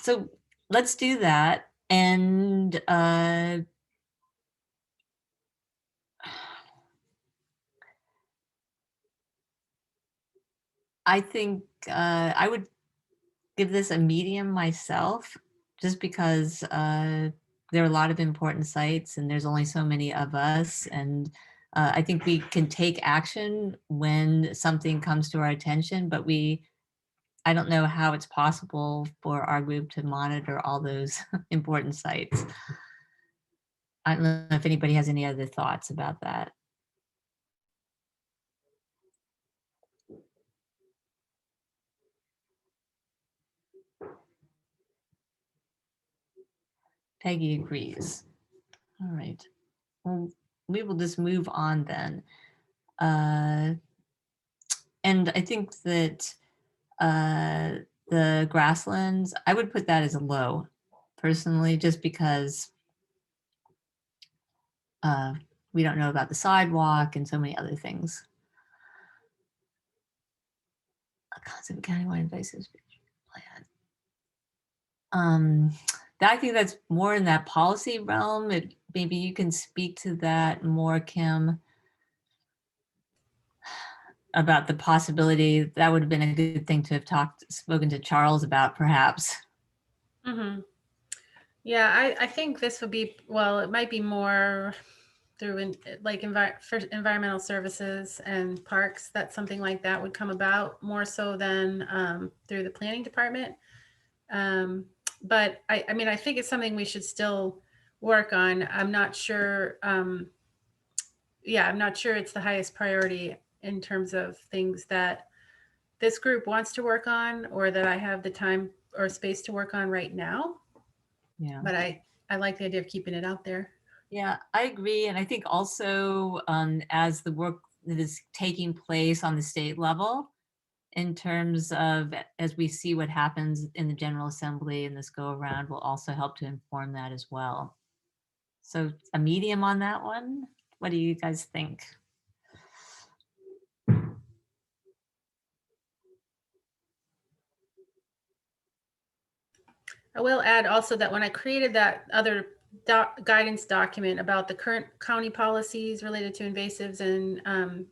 So let's do that. And I think I would give this a medium myself, just because there are a lot of important sites and there's only so many of us. And I think we can take action when something comes to our attention, but I don't know how it's possible for our group to monitor all those important sites. I don't know if anybody has any other thoughts about that. Peggy agrees. All right. Well, we will just move on then. And I think that the grasslands, I would put that as a low personally, just because we don't know about the sidewalk and so many other things. A concept of countywide invasive plan. I think that's more in that policy realm. Maybe you can speak to that more, Kim, about the possibility. That would have been a good thing to have spoken to Charles about, perhaps. Mm-hmm. Yeah, I think this would be, well, it might be more through for environmental services and parks, that something like that would come about more so than through the planning department. But I mean, I think it's something we should still work on. I'm not sure. Yeah, I'm not sure it's the highest priority in terms of things that this group wants to work on or that I have the time or space to work on right now. Yeah. But I like the idea of keeping it out there. Yeah, I agree. And I think also as the work that is taking place on the state level, in terms of as we see what happens in the General Assembly and this go around, will also help to inform that as well. So a medium on that one. What do you guys think? I will add also that when I created that other guidance document about the current county policies related to invasives and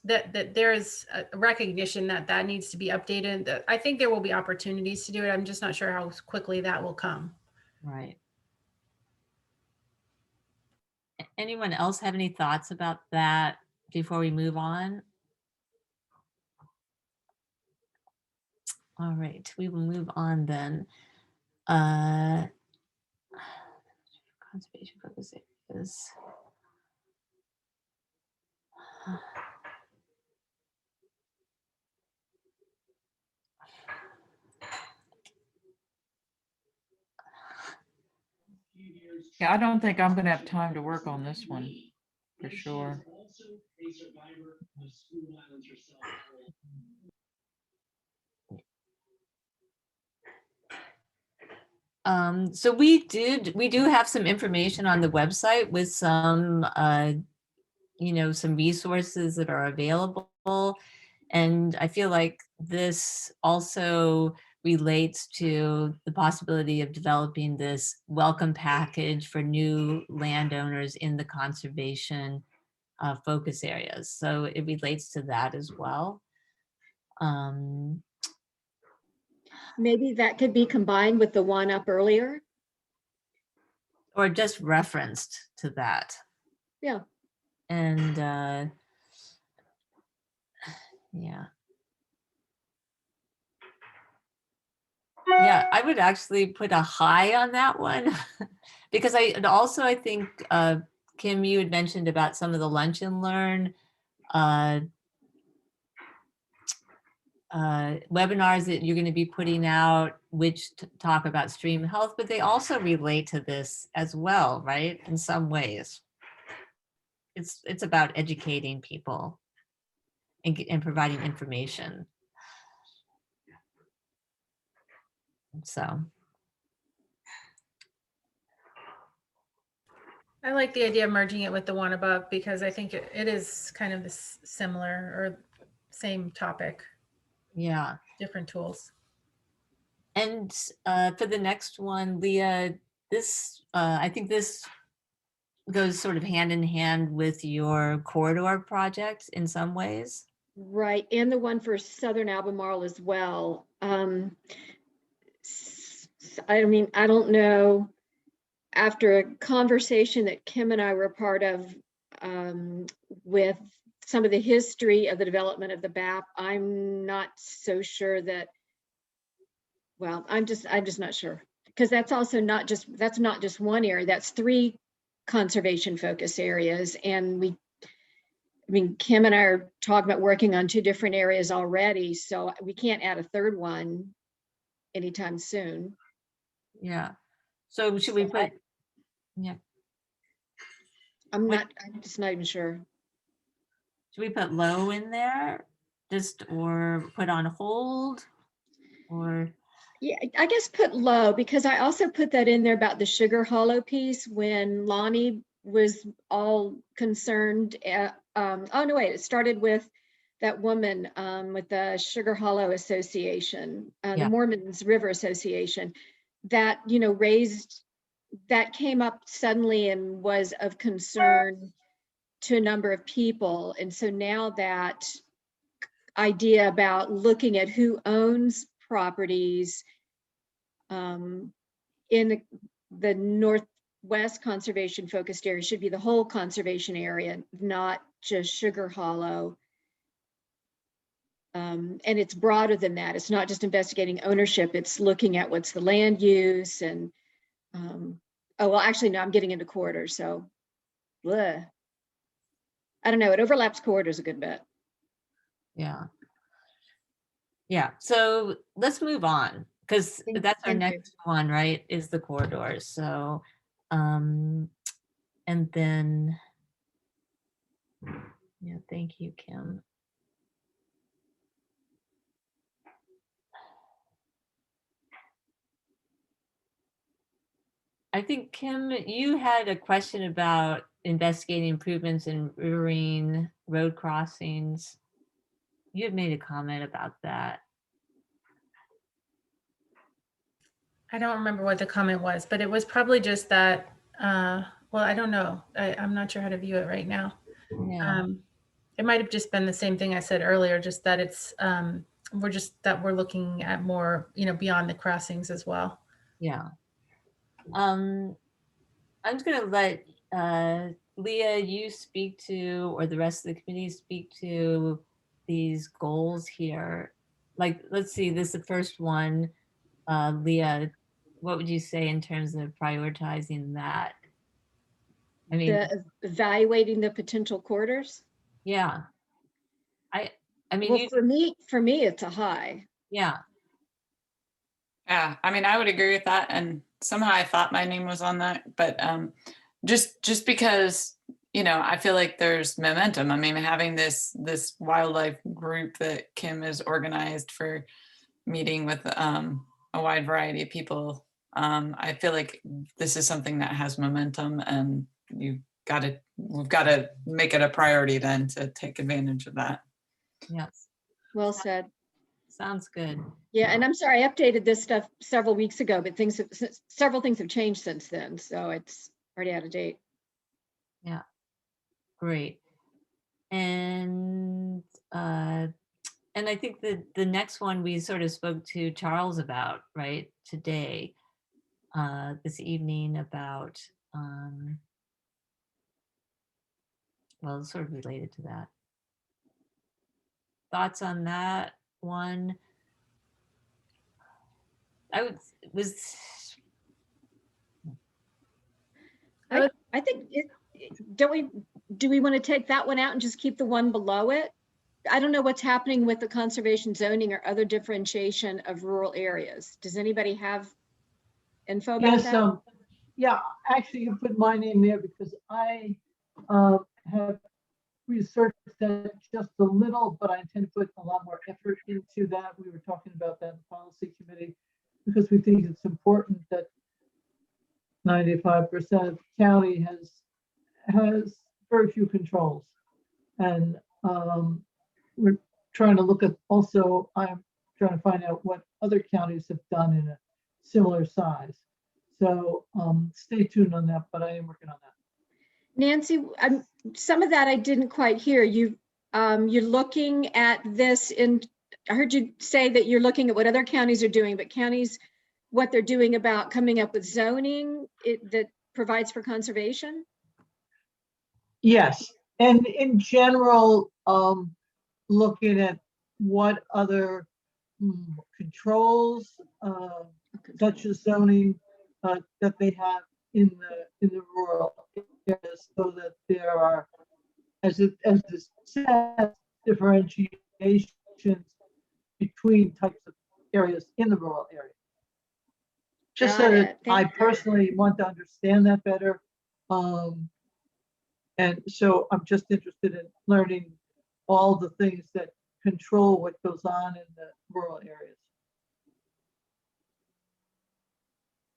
that there is a recognition that needs to be updated. I think there will be opportunities to do it. I'm just not sure how quickly that will come. Right. Anyone else have any thoughts about that before we move on? All right, we will move on then. Conservation focus areas. Yeah, I don't think I'm gonna have time to work on this one, for sure. So we do have some information on the website with some, some resources that are available. And I feel like this also relates to the possibility of developing this welcome package for new landowners in the conservation focus areas. So it relates to that as well. Maybe that could be combined with the one up earlier. Or just referenced to that. Yeah. And yeah. Yeah, I would actually put a high on that one because I think, Kim, you had mentioned about some of the lunch and learn webinars that you're going to be putting out, which talk about stream health, but they also relate to this as well, right? In some ways. It's about educating people and providing information. So. I like the idea of merging it with the one above because I think it is kind of this similar or same topic. Yeah. Different tools. And for the next one, Leah, I think this goes sort of hand in hand with your corridor project in some ways. Right, and the one for Southern Albemarle as well. I mean, I don't know. After a conversation that Kim and I were part of with some of the history of the development of the BAP, I'm not so sure that, well, I'm just not sure. Because that's also not just one area, that's 3 conservation focus areas. And I mean, Kim and I are talking about working on 2 different areas already, so we can't add a 3rd one anytime soon. Yeah. So should we put, yeah, I'm What- just not even sure. should we put low in there? Or put on hold? Or, Yeah, I guess put low, because I also put that in there about the Sugar Hollow piece when Lonnie was all concerned. Oh, no, wait, it started with that woman with the Sugar Hollow Association, the Yeah. Mormons River Association, that, that came up suddenly and was of concern to a number of people. And so now that idea about looking at who owns properties in the Northwest conservation focused area should be the whole conservation area, not just Sugar Hollow. And it's broader than that. It's not just investigating ownership, it's looking at what's the land use and, oh, well, actually, no, I'm getting into corridors, so, bleh. I don't know, it overlaps corridors a good bit. yeah. Yeah, so let's move on, because that's our Thank you. next one, right, is the corridors. So, and then, yeah, thank you, Kim. I think, Kim, you had a question about investigating improvements in Riverine road crossings. You had made a comment about that. I don't remember what the comment was, but it was probably just that, well, I don't know. I'm not sure how to view it right now. Yeah, It might have just been the same thing I said earlier, just that it's, we're looking at more, beyond the crossings as well. yeah. I'm just gonna let Leah, you speak to, or the rest of the committee speak to these goals here. Like, let's see, this is the first one. Leah, what would you say in terms of prioritizing that? I mean, Evaluating the potential corridors. yeah. I mean, Well, for me, it's a high. yeah, Yeah, I mean, I would agree with that. And somehow I thought my name was on that, but just because, I feel like there's momentum. I mean, having this wildlife group that Kim has organized for meeting with a wide variety of people, I feel like this is something that has momentum, and we've got to make it a priority then to take advantage of that. yes, Well said. sounds good. Yeah, and I'm sorry, I updated this stuff several weeks ago, but several things have changed since then, so it's already out of date. Yeah, great. And I think that the next one we sort of spoke to Charles about, right, today, this evening, about, well, it's sort of related to that. Thoughts on that one? I think, do we want to take that one out and just keep the one below it? I don't know what's happening with the conservation zoning or other differentiation of rural areas. Does anybody have info about that? Yes, yeah, actually you put my name there because I have researched that just a little, but I intend to put a lot more effort into that. We were talking about that in the policy committee because we think it's important that 95% of the county has very few controls. And we're trying to look at also, I'm trying to find out what other counties have done in a similar size. So stay tuned on that, but I am working on that. Nancy, some of that I didn't quite hear. You're looking at this I heard you say that you're looking at what other counties are doing, but counties what they're doing about coming up with zoning that provides for conservation? Yes, and in general, looking at what other controls, such as zoning, that they have in the rural areas, so that there are, as it says, differentiations between types of areas in the rural area. Just so Got that it. I Thank you. personally want to understand that better. And so I'm just interested in learning all the things that control what goes on in the rural areas.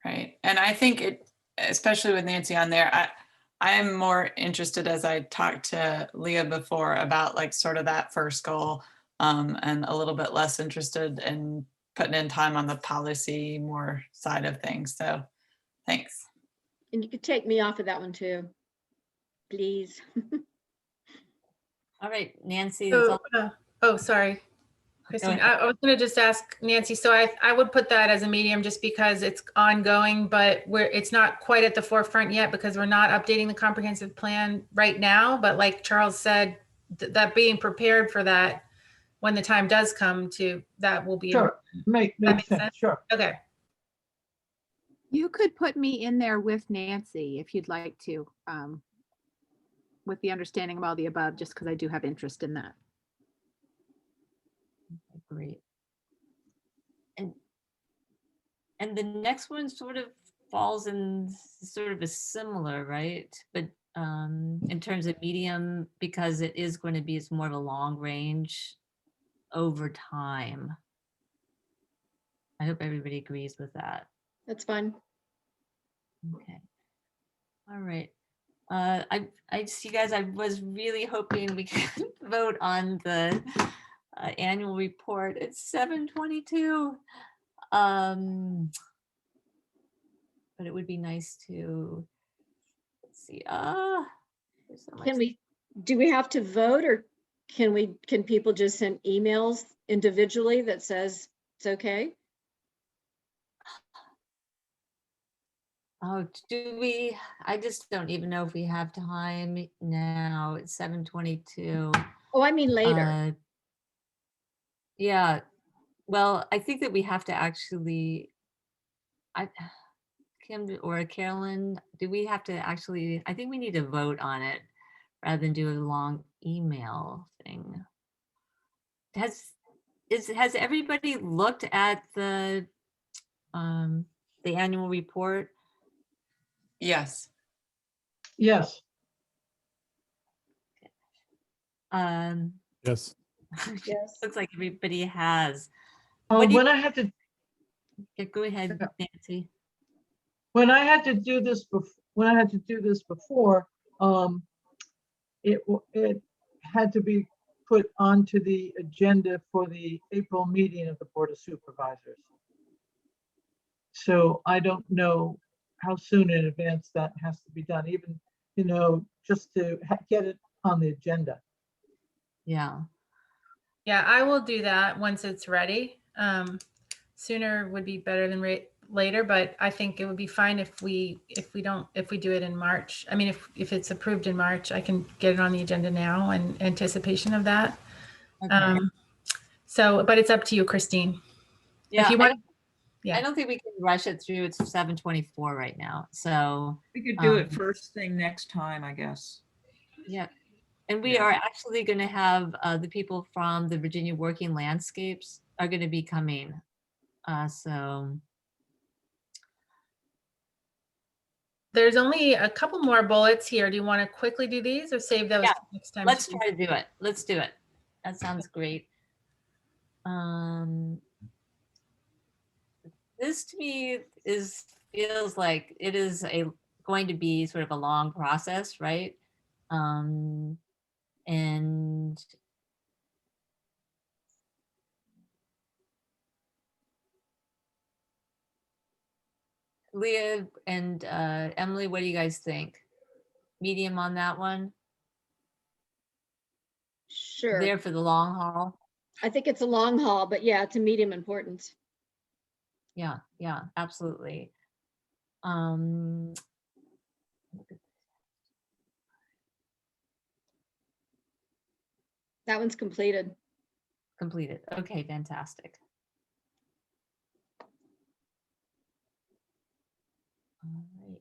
Right. And I think it, especially with Nancy on there, I am more interested, as I talked to Leah before, about like sort of that first goal, and a little bit less interested in putting in time on the policy more side of things. So thanks. And you could take me off of that one too, please. All right, Nancy. That's So, all. oh, sorry, Christine. ahead. I was going to just ask Nancy. So I would put that as a medium just because it's ongoing, but it's not quite at the forefront yet because we're not updating the comprehensive plan right now. But like Charles said, that being prepared for that when the time does come to, that will be. Sure, makes makes sense, sense? sure. Okay. You could put me in there with Nancy if you'd like to, with the understanding of all the above, just because I do have interest in that. Great. And the next one sort of falls in sort of a similar, right? But in terms of medium, because it is going to be, it's more of a long range over time. I hope everybody agrees with that. That's fine. Okay. All right. I see, guys, I was really hoping we could vote on the annual report. It's 7:22. But it would be nice to, let's see, there's so much. Do we have to vote, or can people just send emails individually that says it's okay? Oh, do we? I just don't even know if we have time now. It's 7:22. Oh, I mean later. Yeah. Well, I think that we have to actually, Kim or Carolyn, do we have to actually, I think we need to vote on it rather than do a long email thing. Has everybody looked at the annual report? Yes. Yes, Yes. Yes. Looks like everybody has. What do you- when I had to, Yeah, go ahead, Nancy. when I had to do this before, it had to be put onto the agenda for the April meeting of the Board of Supervisors. So I don't know how soon in advance that has to be done, even, just to get it on the agenda. Yeah. Yeah, I will do that once it's ready. Sooner would be better than later, but I think it would be fine if we do it in March. I mean, if it's approved in March, I can get it on the agenda now in anticipation of that. Okay. But it's up to you, Christine. Yeah. If you want, I don't think we can rush it through. It's 7:24 right now. So We could do it first thing next time, I guess. yeah. And we Yeah. are actually going to have the people from the Virginia Working Landscapes are going to be coming. So there's only a couple more bullets here. Do you want to quickly do these or save those Yeah, for next time? let's try to do it. Let's do it. That sounds great. This to me feels like it is going to be sort of a long process, right? And Leah and Emily, what do you guys think? Medium on that one? Sure. There for the long haul? I think it's a long haul, but yeah, it's a medium importance. Yeah, yeah, absolutely. Um, That one's completed. completed. Okay, fantastic. All right.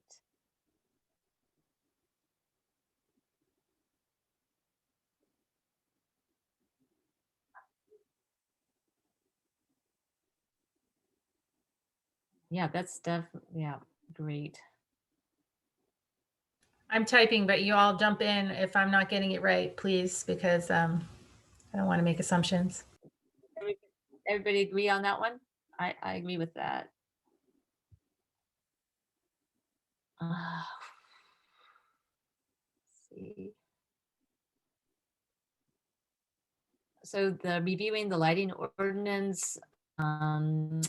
Yeah, that's definitely, yeah, great. I'm typing, but you all jump in if I'm not getting it right, please, because I don't want to make assumptions. Everybody agree on that one? I agree with that. Let's see. So the reviewing the lighting ordinance, I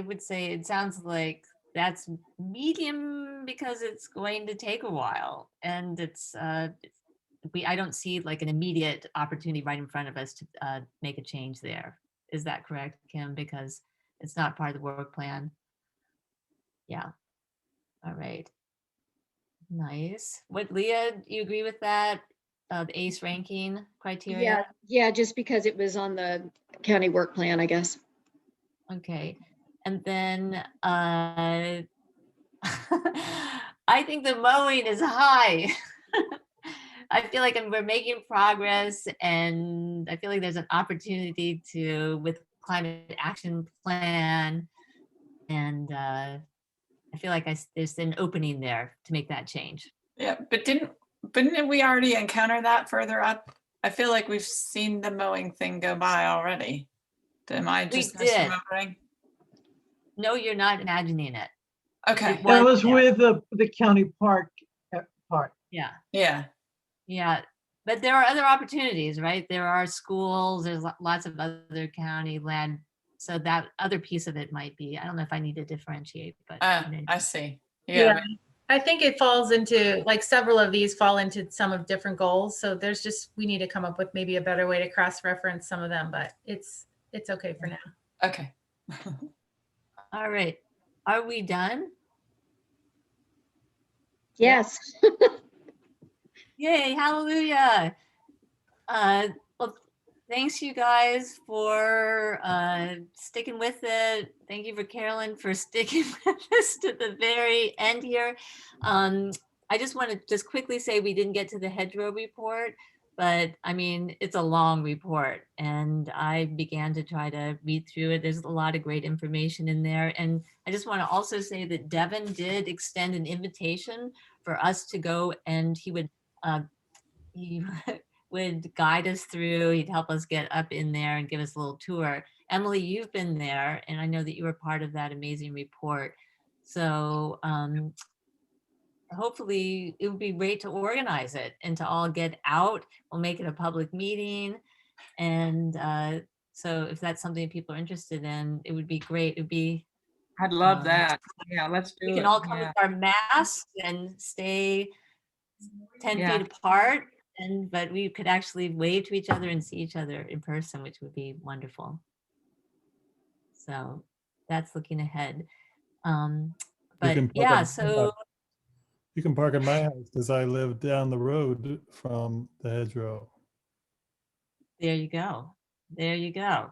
would say it sounds like that's medium because it's going to take a while, and it's I don't see like an immediate opportunity right in front of us to make a change there. Is that correct, Kim? Because it's not part of the work plan. Yeah. All right. Nice. What, Leah, do you agree with that? The ACE ranking criteria? Yeah, just because it was on the county work plan, I guess. Okay. And then I think the mowing is high. I feel like we're making progress, and I feel like there's an opportunity to, with climate action plan, and I feel like there's an opening there to make that change. Yeah, but didn't we already encounter that further up? I feel like we've seen the mowing thing go by already. Am I just We did. misremembering? No, you're not imagining it. Okay. It That was there. with the county park part. Yeah. Yeah. Yeah. But there are other opportunities, right? There are schools, there's lots of other county land. So that other piece of it might be, I don't know if I need to differentiate, but. I see. Yeah. Yeah. I think it falls into, like, several of these fall into some of different goals. So there's just, we need to come up with maybe a better way to cross-reference some of them, but it's okay for now. Okay. All right. Are we done? Yes. Yay, hallelujah. Well, thanks you guys for sticking with it. Thank you for Carolyn for sticking with us to the very end here. I just want to just quickly say we didn't get to the hedgerow report, but I mean, it's a long report, and I began to try to read through it. There's a lot of great information in there. And I just want to also say that Devin did extend an invitation for us to go, and he would guide us through, he'd help us get up in there and give us a little tour. Emily, you've been there, and I know that you were part of that amazing report. So hopefully it would be great to organize it and to all get out. We'll make it a public meeting. And so if that's something people are interested in, it would be great. It would be. I'd love that. Yeah, let's do it. We can all come Yeah. with our masks and stay 10 feet apart. But we could actually wave to each other and see each other in person, which would be wonderful. So that's looking ahead. But yeah, so you can park at my house because I live down the road from the hedgerow. there you go. There you go.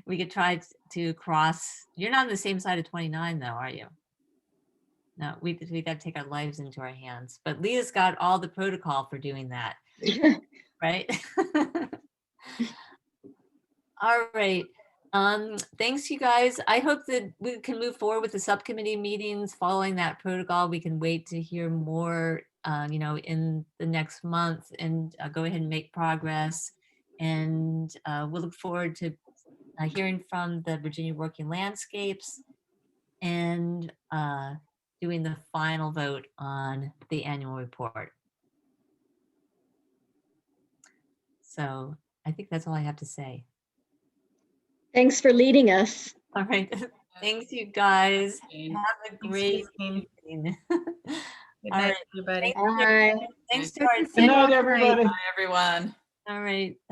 We could try to cross. You're not on the same side of 29 though, are you? No, we got to take our lives into our hands. But Leah's got all the protocol for doing that, right? All right. Thanks, you guys. I hope that we can move forward with the subcommittee meetings following that protocol. We can wait to hear more, in the next month, and go ahead and make progress. And we'll look forward to hearing from the Virginia Working Landscapes and doing the final vote on the annual report. So I think that's all I have to say. Thanks for leading us. All right. Thanks, you guys. Have a great evening. Good night, everybody. Thanks to our Good night, everybody. Bye, everyone. All right.